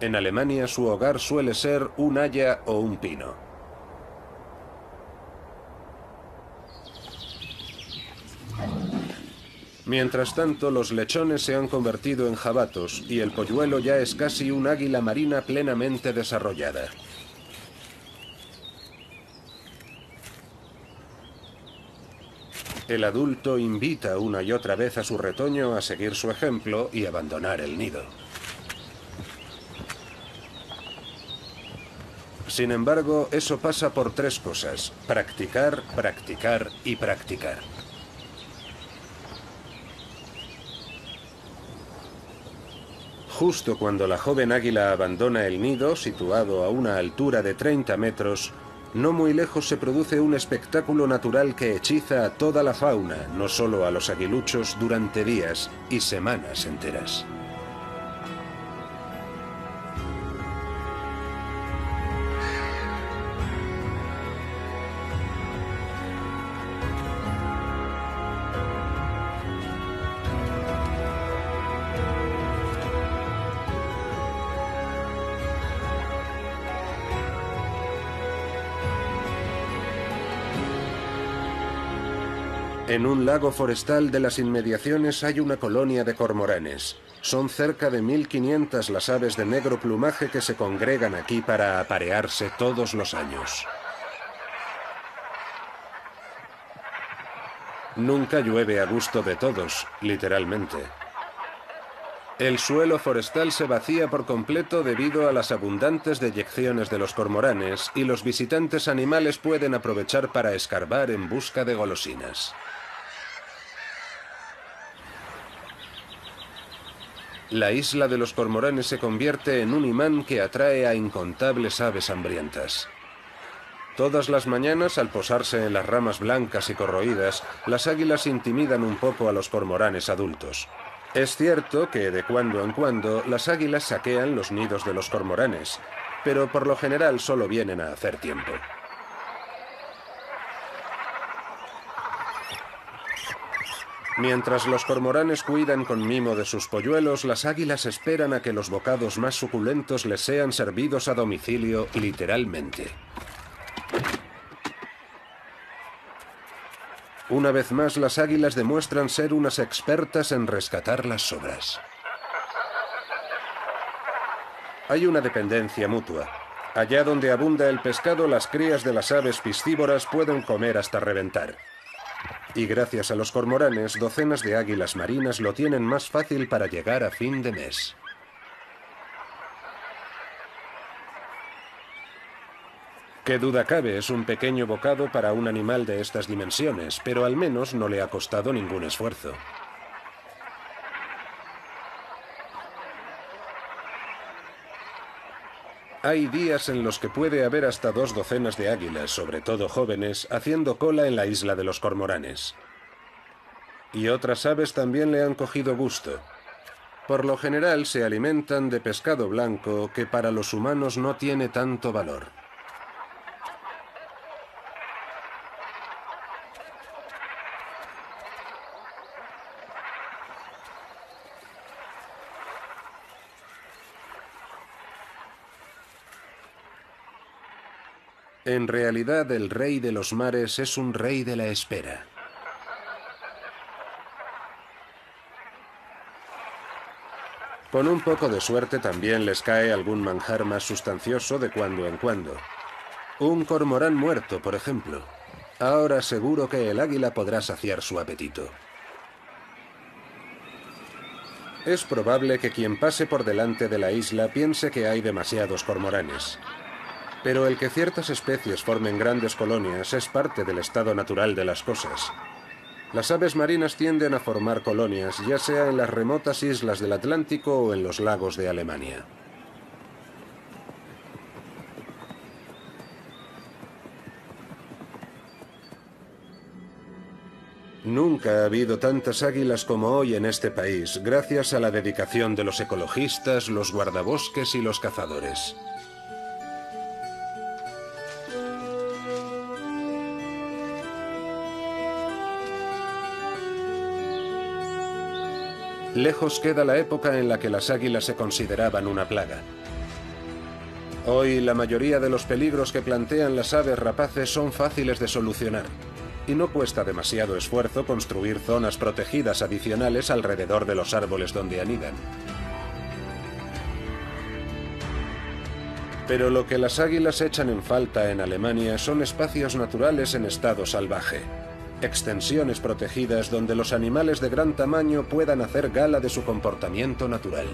En Alemania su hogar suele ser un haya o un pino. Mientras tanto, los lechones se han convertido en jabatos y el polluelo ya es casi un águila marina plenamente desarrollada. El adulto invita una y otra vez a su retoño a seguir su ejemplo y abandonar el nido. Sin embargo, eso pasa por 3 cosas: practicar, practicar y practicar. Justo cuando la joven águila abandona el nido, situado a una altura de 30 metros, no muy lejos se produce un espectáculo natural que hechiza a toda la fauna, no solo a los aguiluchos, durante días y semanas enteras. En un lago forestal de las inmediaciones hay una colonia de cormoranes. Son cerca de 1500 las aves de negro plumaje que se congregan aquí para aparearse todos los años. Nunca llueve a gusto de todos, literalmente. El suelo forestal se vacía por completo debido a las abundantes deyecciones de los cormoranes y los visitantes animales pueden aprovechar para escarbar en busca de golosinas. La isla de los cormoranes se convierte en un imán que atrae a incontables aves hambrientas. Todas las mañanas, al posarse en las ramas blancas y corroídas, las águilas intimidan un poco a los cormoranes adultos. Es cierto que de cuando en cuando las águilas saquean los nidos de los cormoranes, pero por lo general solo vienen a hacer tiempo. Mientras los cormoranes cuidan con mimo de sus polluelos, las águilas esperan a que los bocados más suculentos les sean servidos a domicilio, literalmente. Una vez más, las águilas demuestran ser unas expertas en rescatar las sobras. Hay una dependencia mutua. Allá donde abunda el pescado, las crías de las aves piscívoras pueden comer hasta reventar. Y gracias a los cormoranes, docenas de águilas marinas lo tienen más fácil para llegar a fin de mes. Qué duda cabe, es un pequeño bocado para un animal de estas dimensiones, pero al menos no le ha costado ningún esfuerzo. Hay días en los que puede haber hasta 2 docenas de águilas, sobre todo jóvenes, haciendo cola en la isla de los cormoranes. Y otras aves también le han cogido gusto. Por lo general se alimentan de pescado blanco que para los humanos no tiene tanto valor. En realidad, el rey de los mares es un rey de la espera. Con un poco de suerte también les cae algún manjar más sustancioso de cuando en cuando. Un cormorán muerto, por ejemplo. Ahora seguro que el águila podrá saciar su apetito. Es probable que quien pase por delante de la isla piense que hay demasiados cormoranes. Pero el que ciertas especies formen grandes colonias es parte del estado natural de las cosas. Las aves marinas tienden a formar colonias, ya sea en las remotas islas del Atlántico o en los lagos de Alemania. Nunca ha habido tantas águilas como hoy en este país, gracias a la dedicación de los ecologistas, los guardabosques y los cazadores. Lejos queda la época en la que las águilas se consideraban una plaga. Hoy la mayoría de los peligros que plantean las aves rapaces son fáciles de solucionar, y no cuesta demasiado esfuerzo construir zonas protegidas adicionales alrededor de los árboles donde anidan. Pero lo que las águilas echan en falta en Alemania son espacios naturales en estado salvaje. Extensiones protegidas donde los animales de gran tamaño puedan hacer gala de su comportamiento natural.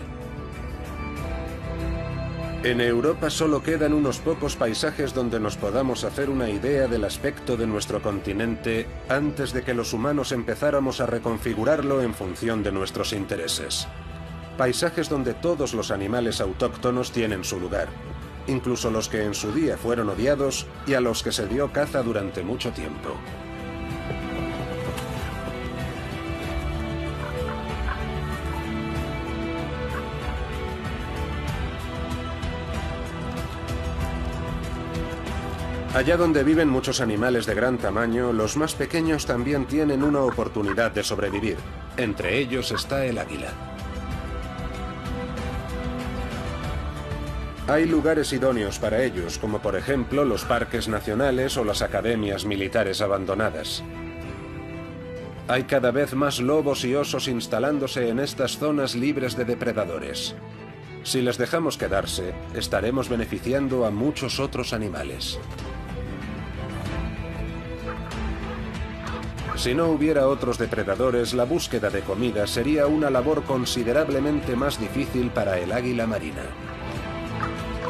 En Europa solo quedan unos pocos paisajes donde nos podamos hacer una idea del aspecto de nuestro continente antes de que los humanos empezáramos a reconfigurarlo en función de nuestros intereses. Paisajes donde todos los animales autóctonos tienen su lugar, incluso los que en su día fueron odiados y a los que se dio caza durante mucho tiempo. Allá donde viven muchos animales de gran tamaño, los más pequeños también tienen una oportunidad de sobrevivir. Entre ellos está el águila. Hay lugares idóneos para ellos, como por ejemplo los parques nacionales o las academias militares abandonadas. Hay cada vez más lobos y osos instalándose en estas zonas libres de depredadores. Si les dejamos quedarse, estaremos beneficiando a muchos otros animales. Si no hubiera otros depredadores, la búsqueda de comida sería una labor considerablemente más difícil para el águila marina.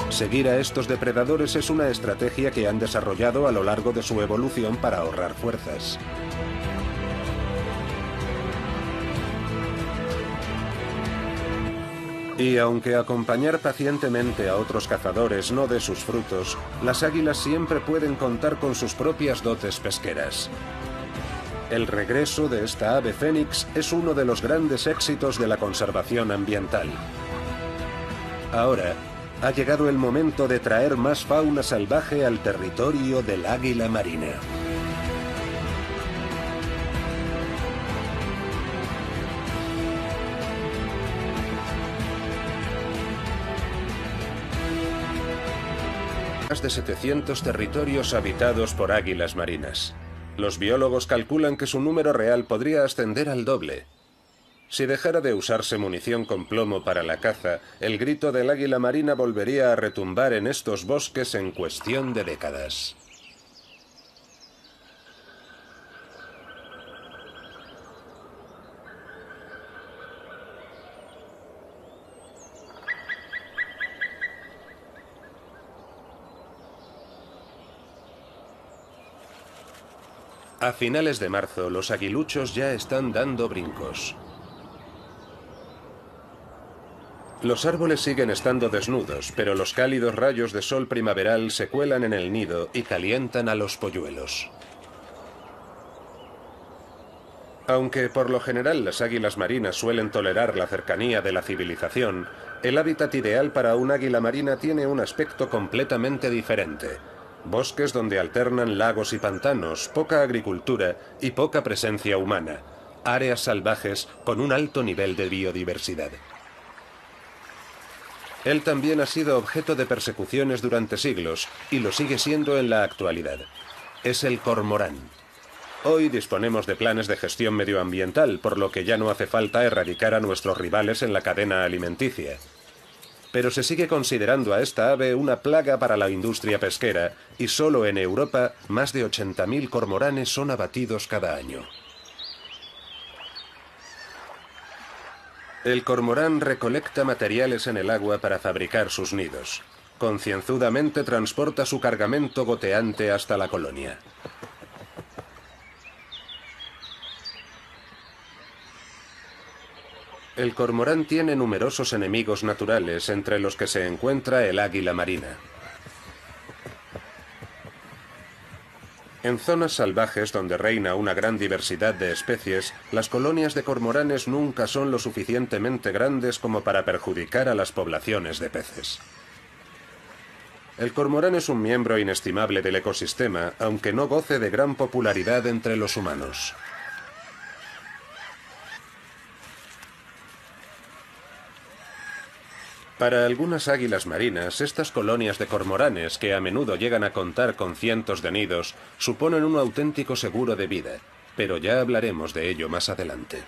Seguir a estos depredadores es una estrategia que han desarrollado a lo largo de su evolución para ahorrar fuerzas. Y aunque acompañar pacientemente a otros cazadores no dé sus frutos, las águilas siempre pueden contar con sus propias dotes pesqueras. El regreso de esta ave fénix es uno de los grandes éxitos de la conservación ambiental. Ahora, ha llegado el momento de traer más fauna salvaje al territorio del águila marina. Más de 700 territorios habitados por águilas marinas. Los biólogos calculan que su número real podría ascender al doble. Si dejara de usarse munición con plomo para la caza, el grito del águila marina volvería a retumbar en estos bosques en cuestión de décadas. A finales de marzo, los aguiluchos ya están dando brincos. Los árboles siguen estando desnudos, pero los cálidos rayos de sol primaveral se cuelan en el nido y calientan a los polluelos. Aunque por lo general las águilas marinas suelen tolerar la cercanía de la civilización, el hábitat ideal para un águila marina tiene un aspecto completamente diferente. Bosques donde alternan lagos y pantanos, poca agricultura y poca presencia humana. Áreas salvajes con un alto nivel de biodiversidad. Él también ha sido objeto de persecuciones durante siglos y lo sigue siendo en la actualidad. Es el cormorán. Hoy disponemos de planes de gestión medioambiental, por lo que ya no hace falta erradicar a nuestros rivales en la cadena alimenticia. Pero se sigue considerando a esta ave una plaga para la industria pesquera y solo en Europa más de 80.000 cormoranes son abatidos cada año. El cormorán recolecta materiales en el agua para fabricar sus nidos. Concienzudamente transporta su cargamento goteante hasta la colonia. El cormorán tiene numerosos enemigos naturales, entre los que se encuentra el águila marina. En zonas salvajes donde reina una gran diversidad de especies, las colonias de cormoranes nunca son lo suficientemente grandes como para perjudicar a las poblaciones de peces. El cormorán es un miembro inestimable del ecosistema, aunque no goce de gran popularidad entre los humanos. Para algunas águilas marinas, estas colonias de cormoranes, que a menudo llegan a contar con cientos de nidos, suponen un auténtico seguro de vida, pero ya hablaremos de ello más adelante.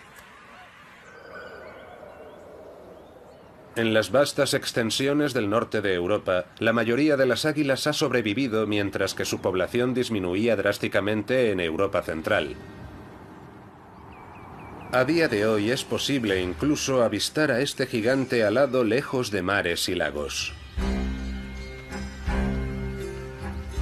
En las vastas extensiones del norte de Europa, la mayoría de las águilas ha sobrevivido mientras que su población disminuía drásticamente en Europa central. A día de hoy es posible incluso avistar a este gigante alado lejos de mares y lagos.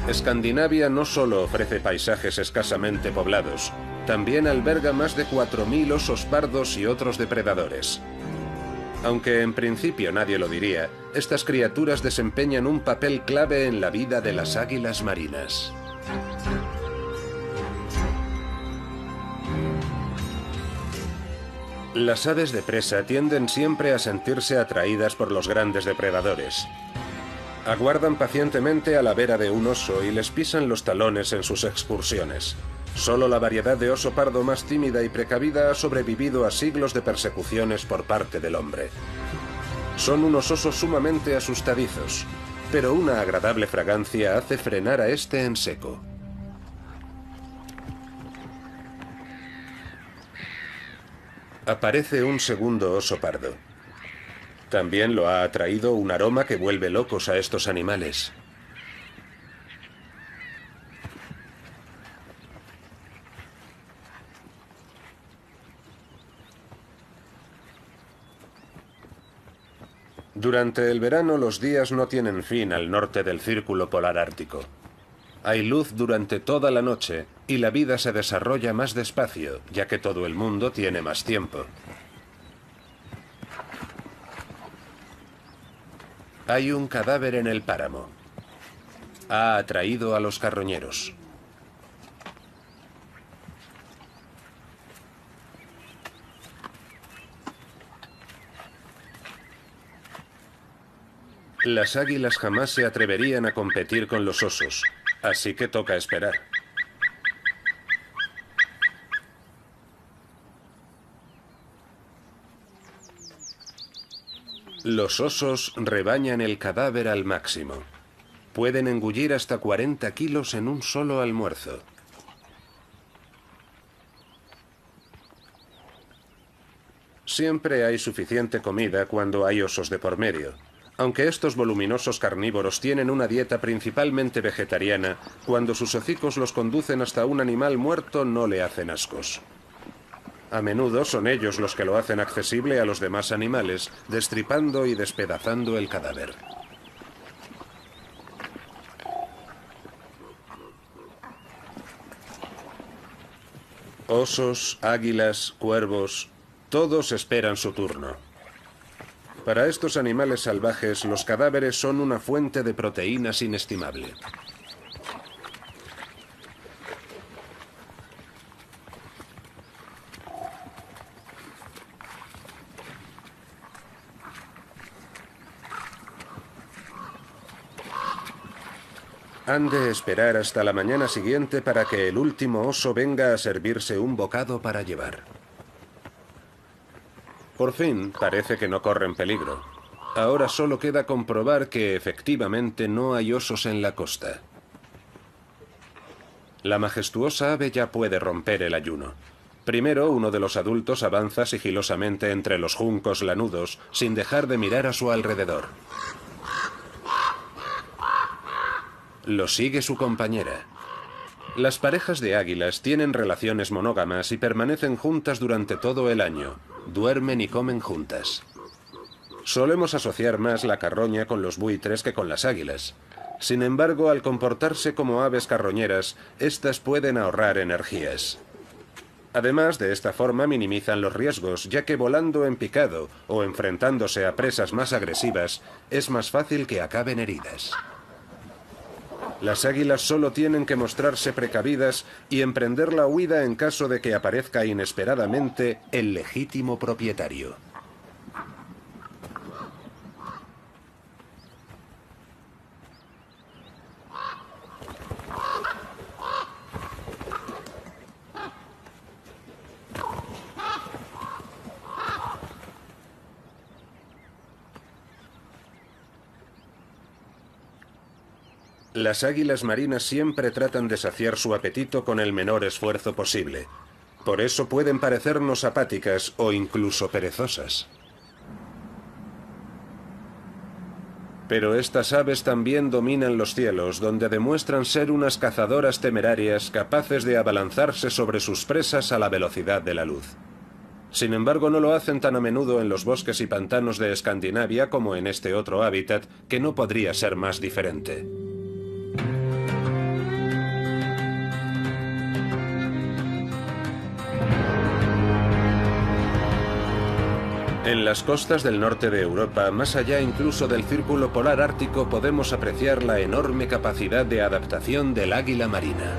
Escandinavia no solo ofrece paisajes escasamente poblados, también alberga más de 4.000 osos pardos y otros depredadores. Aunque en principio nadie lo diría, estas criaturas desempeñan un papel clave en la vida de las águilas marinas. Las aves de presa tienden siempre a sentirse atraídas por los grandes depredadores. Aguardan pacientemente a la vera de un oso y les pisan los talones en sus excursiones. Solo la variedad de oso pardo más tímida y precavida ha sobrevivido a siglos de persecuciones por parte del hombre. Son unos osos sumamente asustadizos, pero una agradable fragancia hace frenar a este en seco. Aparece un segundo oso pardo. También lo ha atraído un aroma que vuelve locos a estos animales. Durante el verano los días no tienen fin al norte del Círculo Polar Ártico. Hay luz durante toda la noche y la vida se desarrolla más despacio, ya que todo el mundo tiene más tiempo. Hay un cadáver en el páramo. Ha atraído a los carroñeros. Las águilas jamás se atreverían a competir con los osos, así que toca esperar. Los osos rebañan el cadáver al máximo. Pueden engullir hasta 40 kilos en un solo almuerzo. Siempre hay suficiente comida cuando hay osos de por medio. Aunque estos voluminosos carnívoros tienen una dieta principalmente vegetariana, cuando sus hocicos los conducen hasta un animal muerto no le hacen ascos. A menudo son ellos los que lo hacen accesible a los demás animales, destripando y despedazando el cadáver. Osos, águilas, cuervos, todos esperan su turno. Para estos animales salvajes, los cadáveres son una fuente de proteínas inestimable. Han de esperar hasta la mañana siguiente para que el último oso venga a servirse un bocado para llevar. Por fin, parece que no corren peligro. Ahora solo queda comprobar que efectivamente no hay osos en la costa. La majestuosa ave ya puede romper el ayuno. Primero, uno de los adultos avanza sigilosamente entre los juncos lanudos, sin dejar de mirar a su alrededor. Lo sigue su compañera. Las parejas de águilas tienen relaciones monógamas y permanecen juntas durante todo el año. Duermen y comen juntas. Solemos asociar más la carroña con los buitres que con las águilas. Sin embargo, al comportarse como aves carroñeras, estas pueden ahorrar energías. Además, de esta forma minimizan los riesgos, ya que volando en picado o enfrentándose a presas más agresivas, es más fácil que acaben heridas. Las águilas solo tienen que mostrarse precavidas y emprender la huida en caso de que aparezca inesperadamente el legítimo propietario. Las águilas marinas siempre tratan de saciar su apetito con el menor esfuerzo posible. Por eso pueden parecernos apáticas o incluso perezosas. Pero estas aves también dominan los cielos, donde demuestran ser unas cazadoras temerarias capaces de abalanzarse sobre sus presas a la velocidad de la luz. Sin embargo, no lo hacen tan a menudo en los bosques y pantanos de Escandinavia como en este otro hábitat, que no podría ser más diferente. En las costas del norte de Europa, más allá incluso del Círculo Polar Ártico, podemos apreciar la enorme capacidad de adaptación del águila marina.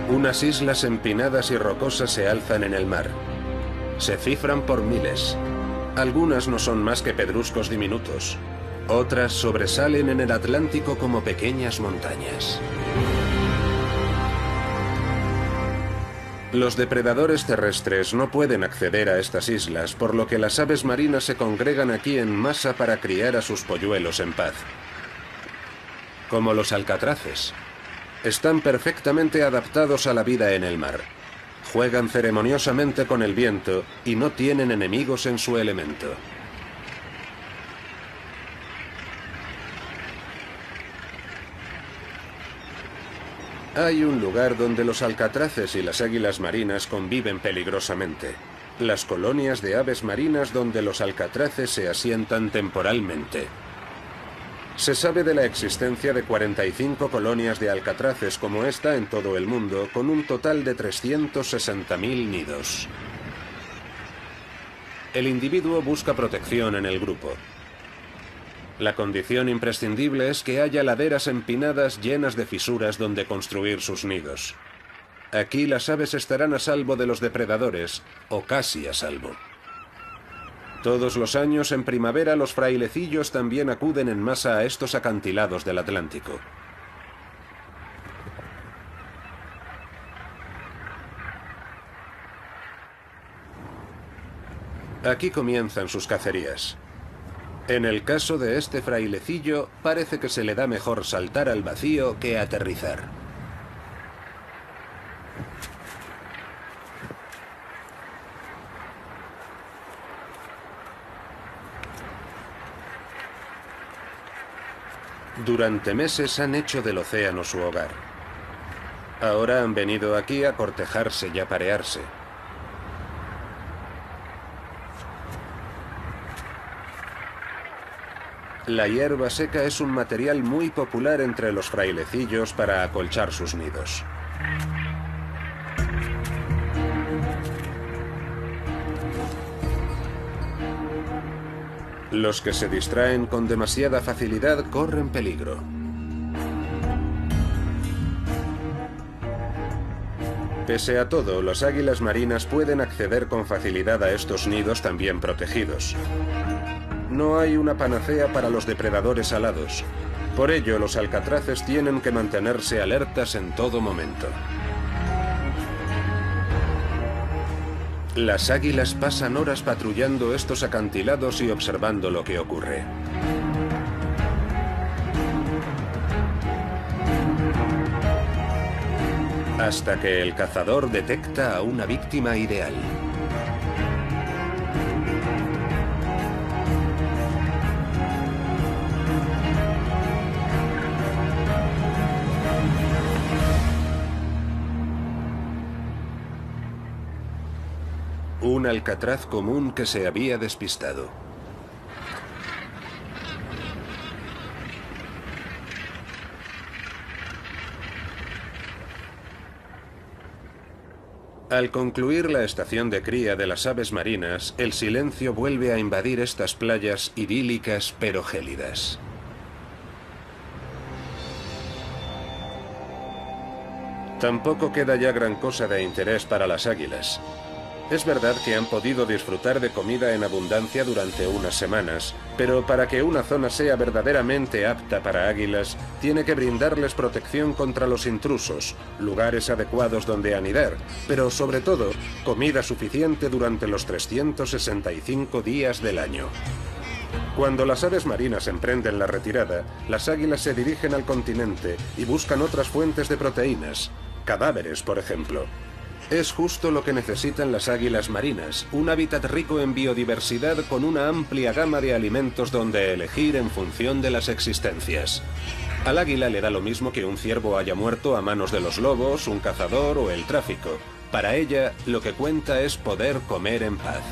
Unas islas empinadas y rocosas se alzan en el mar. Se cifran por miles. Algunas no son más que pedruscos diminutos. Otras sobresalen en el Atlántico como pequeñas montañas. Los depredadores terrestres no pueden acceder a estas islas, por lo que las aves marinas se congregan aquí en masa para criar a sus polluelos en paz. Como los alcatraces. Están perfectamente adaptados a la vida en el mar. Juegan ceremoniosamente con el viento y no tienen enemigos en su elemento. Hay un lugar donde los alcatraces y las águilas marinas conviven peligrosamente. Las colonias de aves marinas donde los alcatraces se asientan temporalmente. Se sabe de la existencia de 45 colonias de alcatraces como esta en todo el mundo, con un total de 360.000 nidos. El individuo busca protección en el grupo. La condición imprescindible es que haya laderas empinadas llenas de fisuras donde construir sus nidos. Aquí las aves estarán a salvo de los depredadores, o casi a salvo. Todos los años en primavera los frailecillos también acuden en masa a estos acantilados del Atlántico. Aquí comienzan sus cacerías. En el caso de este frailecillo, parece que se le da mejor saltar al vacío que aterrizar. Durante meses han hecho del océano su hogar. Ahora han venido aquí a cortejarse y a parearse. La hierba seca es un material muy popular entre los frailecillos para acolchar sus nidos. Los que se distraen con demasiada facilidad corren peligro. Pese a todo, las águilas marinas pueden acceder con facilidad a estos nidos también protegidos. No hay una panacea para los depredadores alados. Por ello, los alcatraces tienen que mantenerse alertas en todo momento. Las águilas pasan horas patrullando estos acantilados y observando lo que ocurre. Hasta que el cazador detecta a una víctima ideal. Un alcatraz común que se había despistado. Al concluir la estación de cría de las aves marinas, el silencio vuelve a invadir estas playas idílicas pero gélidas. Tampoco queda ya gran cosa de interés para las águilas. Es verdad que han podido disfrutar de comida en abundancia durante unas semanas, pero para que una zona sea verdaderamente apta para águilas, tiene que brindarles protección contra los intrusos, lugares adecuados donde anidar, pero sobre todo, comida suficiente durante los 365 días del año. Cuando las aves marinas emprenden la retirada, las águilas se dirigen al continente y buscan otras fuentes de proteínas, cadáveres, por ejemplo. Es justo lo que necesitan las águilas marinas, un hábitat rico en biodiversidad con una amplia gama de alimentos donde elegir en función de las existencias. Al águila le da lo mismo que un ciervo haya muerto a manos de los lobos, un cazador o el tráfico. Para ella, lo que cuenta es poder comer en paz.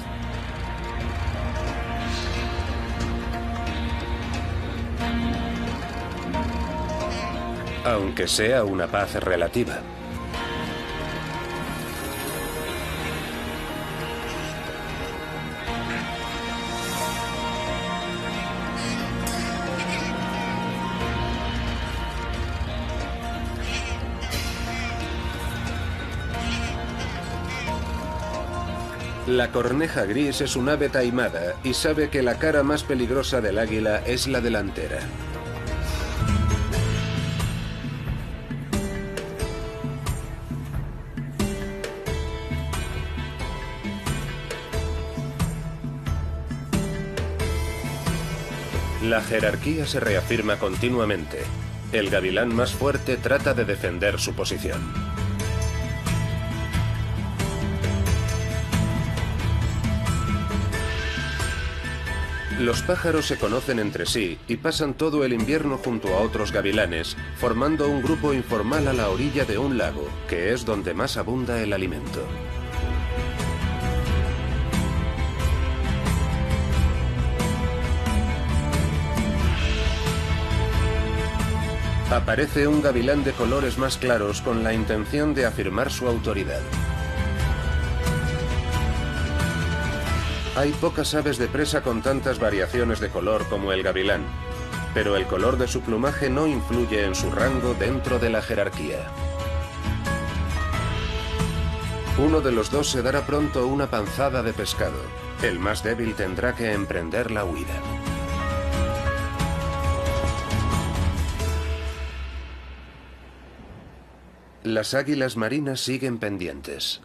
Aunque sea una paz relativa. La corneja gris es un ave taimada y sabe que la cara más peligrosa del águila es la delantera. La jerarquía se reafirma continuamente. El gavilán más fuerte trata de defender su posición. Los pájaros se conocen entre sí y pasan todo el invierno junto a otros gavilanes, formando un grupo informal a la orilla de un lago, que es donde más abunda el alimento. Aparece un gavilán de colores más claros con la intención de afirmar su autoridad. Hay pocas aves de presa con tantas variaciones de color como el gavilán, pero el color de su plumaje no influye en su rango dentro de la jerarquía. Uno de los dos se dará pronto una panzada de pescado. El más débil tendrá que emprender la huida. Las águilas marinas siguen pendientes.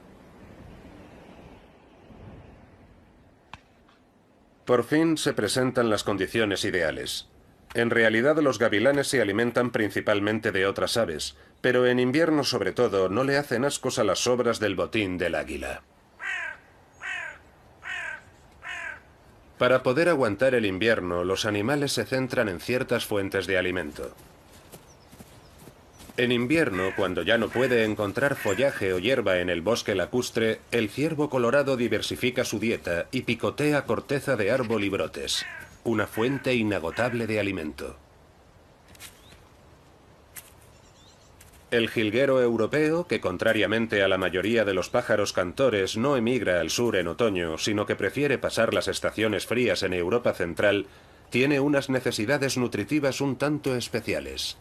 Por fin se presentan las condiciones ideales. En realidad los gavilanes se alimentan principalmente de otras aves, pero en invierno sobre todo no le hacen ascos a las sobras del botín del águila. Para poder aguantar el invierno, los animales se centran en ciertas fuentes de alimento. En invierno, cuando ya no puede encontrar follaje o hierba en el bosque lacustre, el ciervo colorado diversifica su dieta y picotea corteza de árbol y brotes, una fuente inagotable de alimento. El jilguero europeo, que contrariamente a la mayoría de los pájaros cantores no emigra al sur en otoño, sino que prefiere pasar las estaciones frías en Europa central, tiene unas necesidades nutritivas un tanto especiales.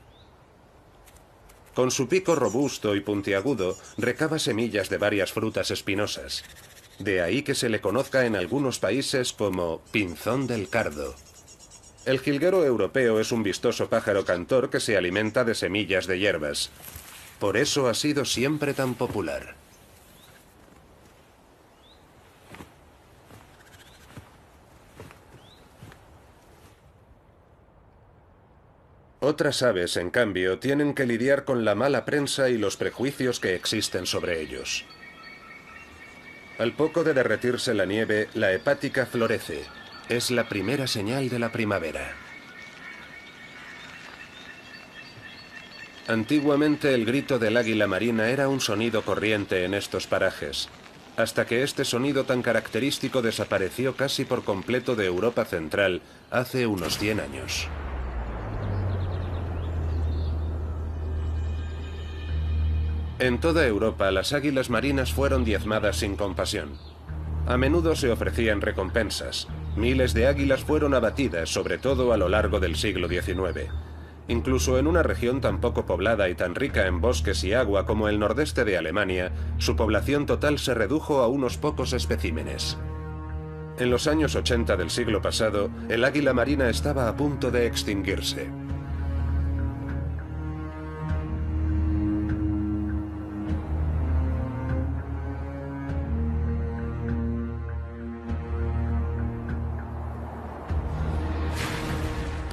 Con su pico robusto y puntiagudo, recaba semillas de varias frutas espinosas. De ahí que se le conozca en algunos países como pinzón del cardo. El jilguero europeo es un vistoso pájaro cantor que se alimenta de semillas de hierbas. Por eso ha sido siempre tan popular. Otras aves, en cambio, tienen que lidiar con la mala prensa y los prejuicios que existen sobre ellos. Al poco de derretirse la nieve, la hepática florece. Es la primera señal de la primavera. Antiguamente el grito del águila marina era un sonido corriente en estos parajes, hasta que este sonido tan característico desapareció casi por completo de Europa central hace unos 100 años. En toda Europa, las águilas marinas fueron diezmadas sin compasión. A menudo se ofrecían recompensas. Miles de águilas fueron abatidas, sobre todo a lo largo del siglo XIX. Incluso en una región tan poco poblada y tan rica en bosques y agua como el nordeste de Alemania, su población total se redujo a unos pocos especímenes. En los años 80 del siglo pasado, el águila marina estaba a punto de extinguirse.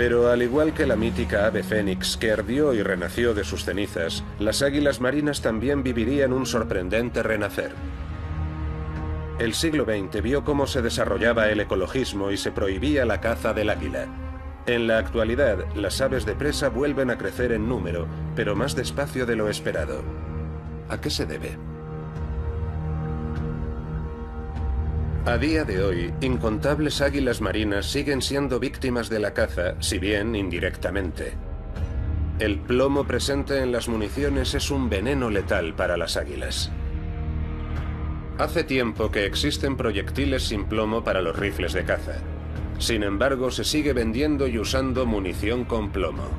Pero al igual que la mítica ave fénix que ardió y renació de sus cenizas, las águilas marinas también vivirían un sorprendente renacer. El siglo XX vio cómo se desarrollaba el ecologismo y se prohibía la caza del águila. En la actualidad, las aves de presa vuelven a crecer en número, pero más despacio de lo esperado. ¿A qué se debe? A día de hoy, incontables águilas marinas siguen siendo víctimas de la caza, si bien indirectamente. El plomo presente en las municiones es un veneno letal para las águilas. Hace tiempo que existen proyectiles sin plomo para los rifles de caza. Sin embargo, se sigue vendiendo y usando munición con plomo.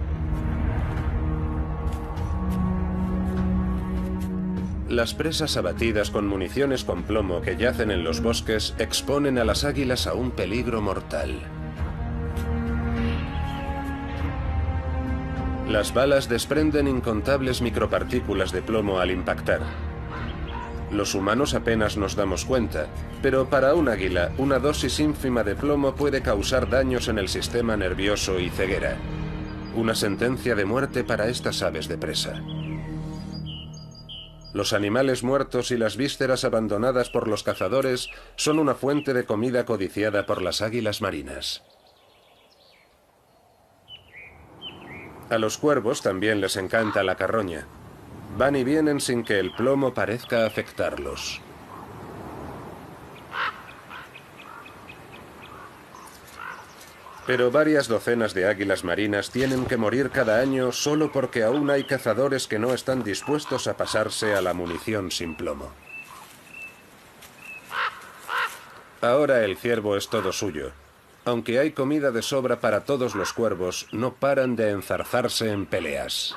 Las presas abatidas con municiones con plomo que yacen en los bosques exponen a las águilas a un peligro mortal. Las balas desprenden incontables micropartículas de plomo al impactar. Los humanos apenas nos damos cuenta, pero para un águila, una dosis ínfima de plomo puede causar daños en el sistema nervioso y ceguera. Una sentencia de muerte para estas aves de presa. Los animales muertos y las vísceras abandonadas por los cazadores son una fuente de comida codiciada por las águilas marinas. A los cuervos también les encanta la carroña. Van y vienen sin que el plomo parezca afectarlos. Pero varias docenas de águilas marinas tienen que morir cada año solo porque aún hay cazadores que no están dispuestos a pasarse a la munición sin plomo. Ahora el ciervo es todo suyo. Aunque hay comida de sobra para todos los cuervos, no paran de enzarzarse en peleas.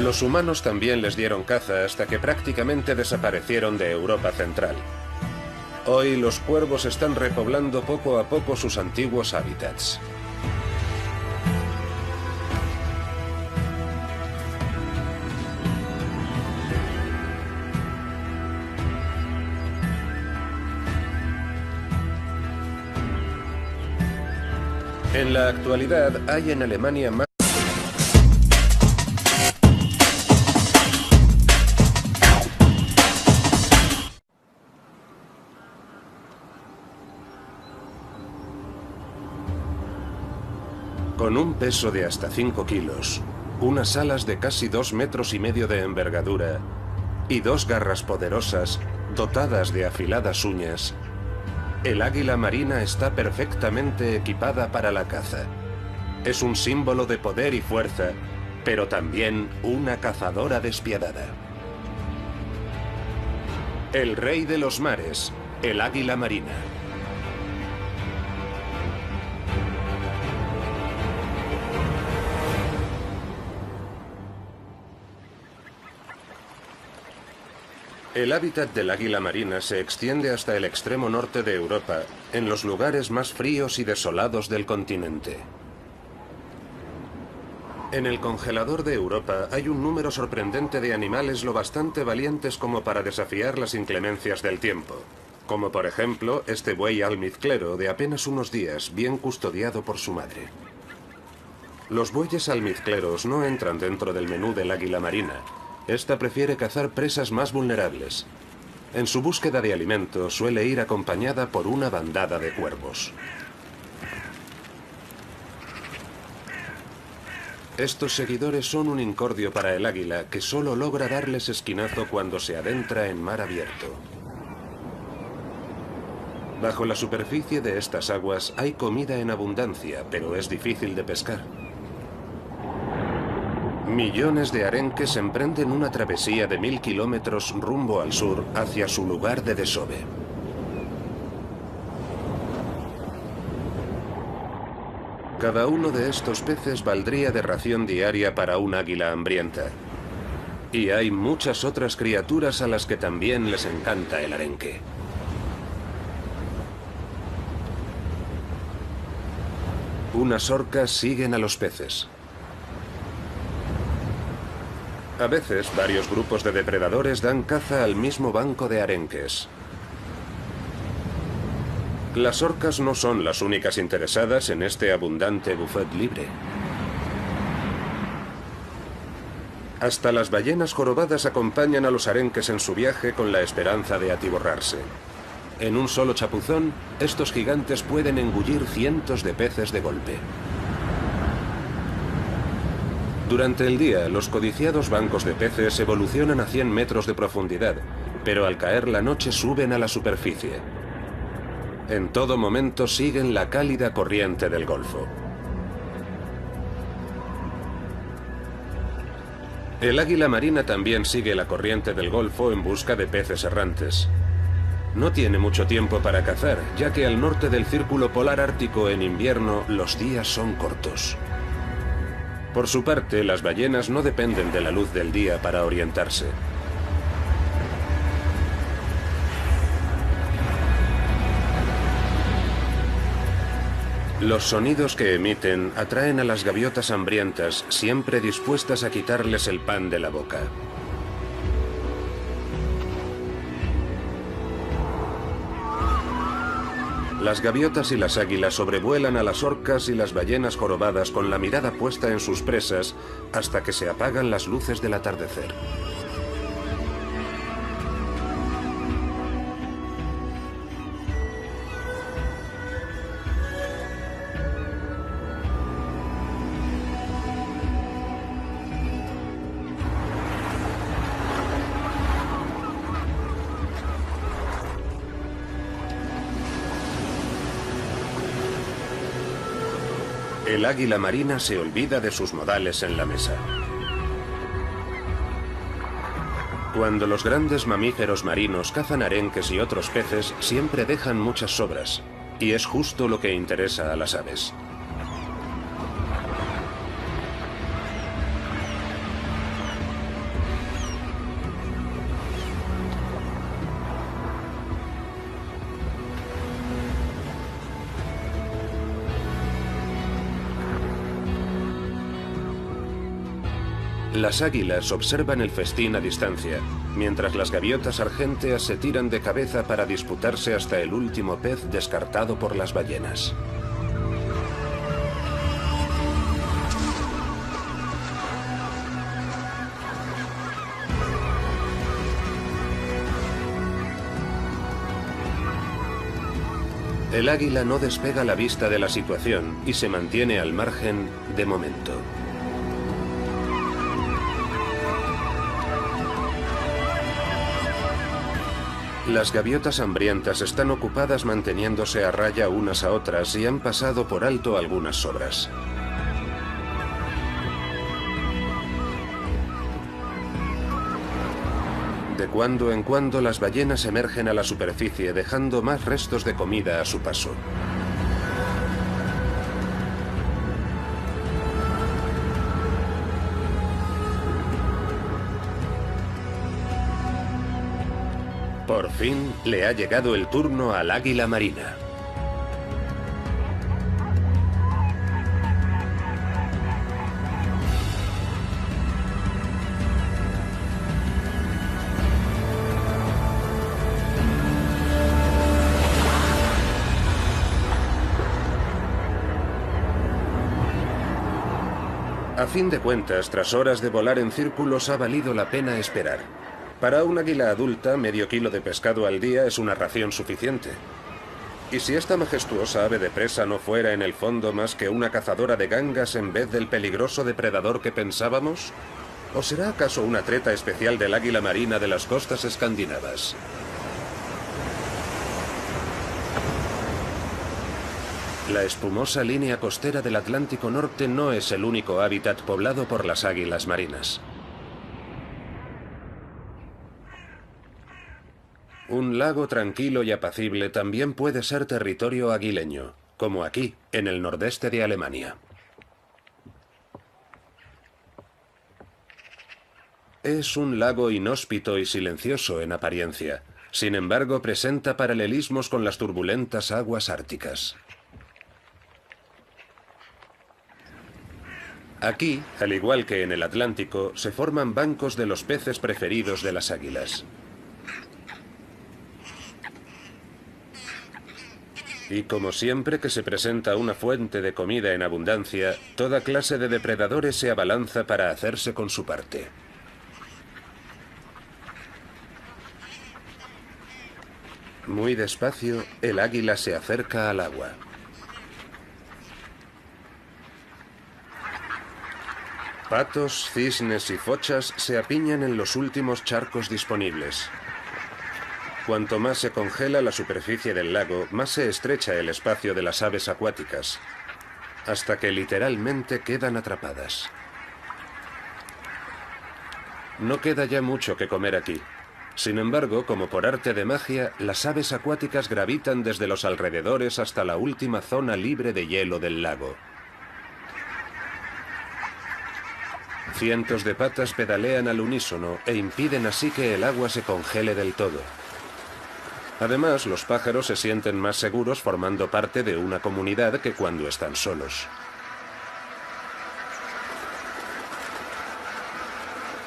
Los humanos también les dieron caza hasta que prácticamente desaparecieron de Europa Central. Hoy los cuervos están repoblando poco a poco sus antiguos hábitats. En la actualidad hay en Alemania más... Con un peso de hasta 5 kilos, unas alas de casi 2,5 metros de envergadura y 2 garras poderosas dotadas de afiladas uñas, el águila marina está perfectamente equipada para la caza. Es un símbolo de poder y fuerza, pero también una cazadora despiadada. El rey de los mares, el águila marina. El hábitat del águila marina se extiende hasta el extremo norte de Europa, en los lugares más fríos y desolados del continente. En el congelador de Europa hay un número sorprendente de animales lo bastante valientes como para desafiar las inclemencias del tiempo, como por ejemplo este buey almizclero de apenas unos días, bien custodiado por su madre. Los bueyes almizcleros no entran dentro del menú del águila marina. Esta prefiere cazar presas más vulnerables. En su búsqueda de alimento suele ir acompañada por una bandada de cuervos. Estos seguidores son un incordio para el águila que solo logra darles esquinazo cuando se adentra en mar abierto. Bajo la superficie de estas aguas hay comida en abundancia, pero es difícil de pescar. Millones de arenques emprenden una travesía de 1000 kilómetros rumbo al sur hacia su lugar de desove. Cada uno de estos peces valdría de ración diaria para un águila hambrienta. Y hay muchas otras criaturas a las que también les encanta el arenque. Unas orcas siguen a los peces. A veces, varios grupos de depredadores dan caza al mismo banco de arenques. Las orcas no son las únicas interesadas en este abundante buffet libre. Hasta las ballenas jorobadas acompañan a los arenques en su viaje con la esperanza de atiborrarse. En un solo chapuzón, estos gigantes pueden engullir cientos de peces de golpe. Durante el día, los codiciados bancos de peces evolucionan a 100 metros de profundidad, pero al caer la noche suben a la superficie. En todo momento siguen la cálida corriente del Golfo. El águila marina también sigue la corriente del Golfo en busca de peces errantes. No tiene mucho tiempo para cazar, ya que al norte del Círculo Polar Ártico en invierno los días son cortos. Por su parte, las ballenas no dependen de la luz del día para orientarse. Los sonidos que emiten atraen a las gaviotas hambrientas, siempre dispuestas a quitarles el pan de la boca. Las gaviotas y las águilas sobrevuelan a las orcas y las ballenas jorobadas con la mirada puesta en sus presas hasta que se apagan las luces del atardecer. El águila marina se olvida de sus modales en la mesa. Cuando los grandes mamíferos marinos cazan arenques y otros peces, siempre dejan muchas sobras, y es justo lo que interesa a las aves. Las águilas observan el festín a distancia, mientras las gaviotas argénteas se tiran de cabeza para disputarse hasta el último pez descartado por las ballenas. El águila no despega la vista de la situación y se mantiene al margen de momento. Las gaviotas hambrientas están ocupadas manteniéndose a raya unas a otras y han pasado por alto algunas sobras. De cuando en cuando las ballenas emergen a la superficie dejando más restos de comida a su paso. Por fin le ha llegado el turno al águila marina. A fin de cuentas, tras horas de volar en círculos, ha valido la pena esperar. Para un águila adulta, medio kilo de pescado al día es una ración suficiente. ¿Y si esta majestuosa ave de presa no fuera en el fondo más que una cazadora de gangas en vez del peligroso depredador que pensábamos? ¿O será acaso una treta especial del águila marina de las costas escandinavas? La espumosa línea costera del Atlántico Norte no es el único hábitat poblado por las águilas marinas. Un lago tranquilo y apacible también puede ser territorio aguileño, como aquí, en el nordeste de Alemania. Es un lago inhóspito y silencioso en apariencia. Sin embargo, presenta paralelismos con las turbulentas aguas árticas. Aquí, al igual que en el Atlántico, se forman bancos de los peces preferidos de las águilas. Y como siempre que se presenta una fuente de comida en abundancia, toda clase de depredadores se abalanza para hacerse con su parte. Muy despacio, el águila se acerca al agua. Patos, cisnes y fochas se apiñan en los últimos charcos disponibles. Cuanto más se congela la superficie del lago, más se estrecha el espacio de las aves acuáticas, hasta que literalmente quedan atrapadas. No queda ya mucho que comer aquí. Sin embargo, como por arte de magia, las aves acuáticas gravitan desde los alrededores hasta la última zona libre de hielo del lago. Cientos de patas pedalean al unísono e impiden así que el agua se congele del todo. Además, los pájaros se sienten más seguros formando parte de una comunidad que cuando están solos.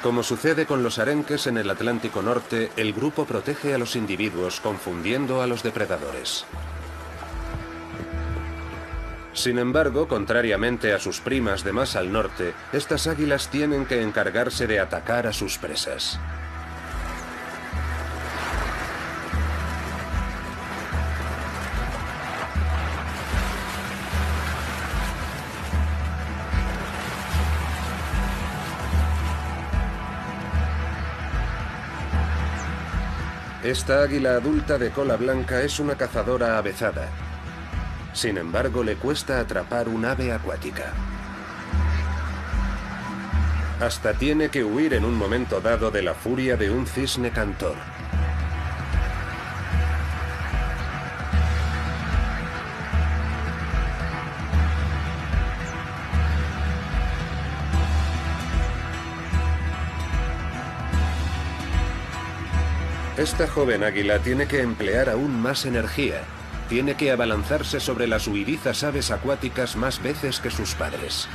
Como sucede con los arenques en el Atlántico Norte, el grupo protege a los individuos confundiendo a los depredadores. Sin embargo, contrariamente a sus primas de más al norte, estas águilas tienen que encargarse de atacar a sus presas. Esta águila adulta de cola blanca es una cazadora avezada. Sin embargo, le cuesta atrapar un ave acuática. Hasta tiene que huir en un momento dado de la furia de un cisne cantor. Esta joven águila tiene que emplear aún más energía. Tiene que abalanzarse sobre las huidizas aves acuáticas más veces que sus padres.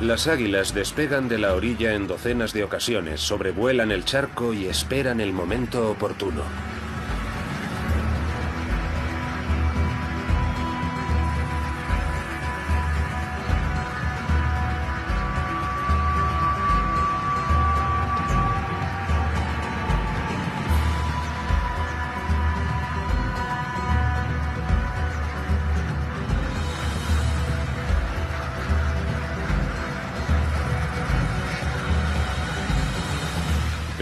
Las águilas despegan de la orilla en docenas de ocasiones, sobrevuelan el charco y esperan el momento oportuno.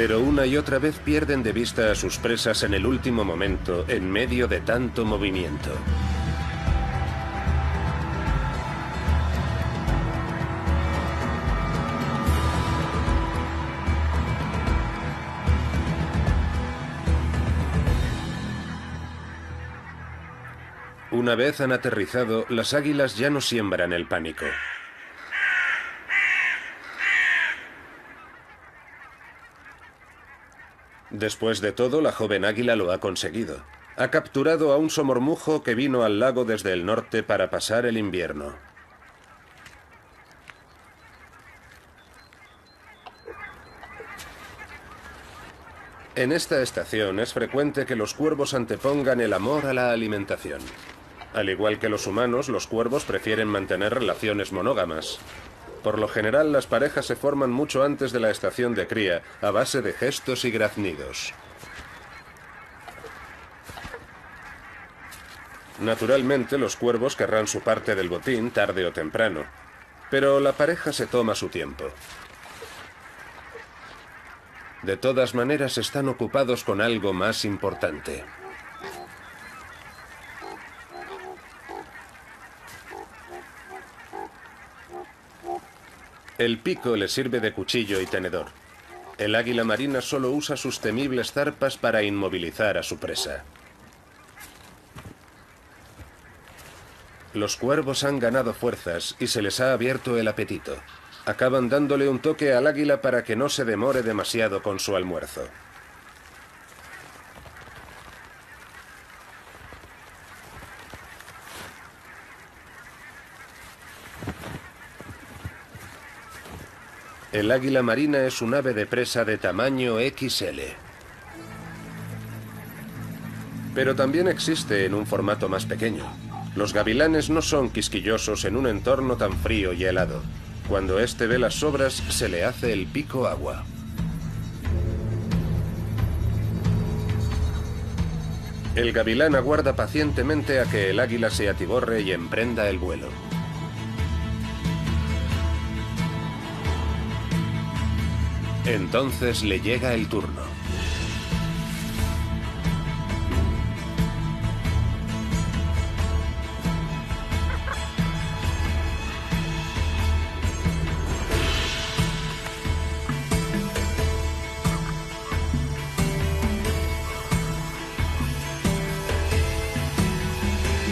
Pero una y otra vez pierden de vista a sus presas en el último momento, en medio de tanto movimiento. Una vez han aterrizado, las águilas ya no siembran el pánico. Después de todo, la joven águila lo ha conseguido. Ha capturado a un somormujo que vino al lago desde el norte para pasar el invierno. En esta estación es frecuente que los cuervos antepongan el amor a la alimentación. Al igual que los humanos, los cuervos prefieren mantener relaciones monógamas. Por lo general, las parejas se forman mucho antes de la estación de cría, a base de gestos y graznidos. Naturalmente, los cuervos querrán su parte del botín tarde o temprano, pero la pareja se toma su tiempo. De todas maneras, están ocupados con algo más importante. El pico le sirve de cuchillo y tenedor. El águila marina solo usa sus temibles zarpas para inmovilizar a su presa. Los cuervos han ganado fuerzas y se les ha abierto el apetito. Acaban dándole un toque al águila para que no se demore demasiado con su almuerzo. El águila marina es un ave de presa de tamaño XL. Pero también existe en un formato más pequeño. Los gavilanes no son quisquillosos en un entorno tan frío y helado. Cuando éste ve las sobras, se le hace el pico agua. El gavilán aguarda pacientemente a que el águila se atiborre y emprenda el vuelo. Entonces le llega el turno.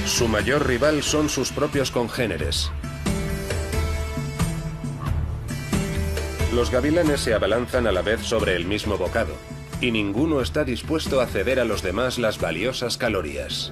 Su mayor rival son sus propios congéneres. Los gavilanes se abalanzan a la vez sobre el mismo bocado, y ninguno está dispuesto a ceder a los demás las valiosas calorías.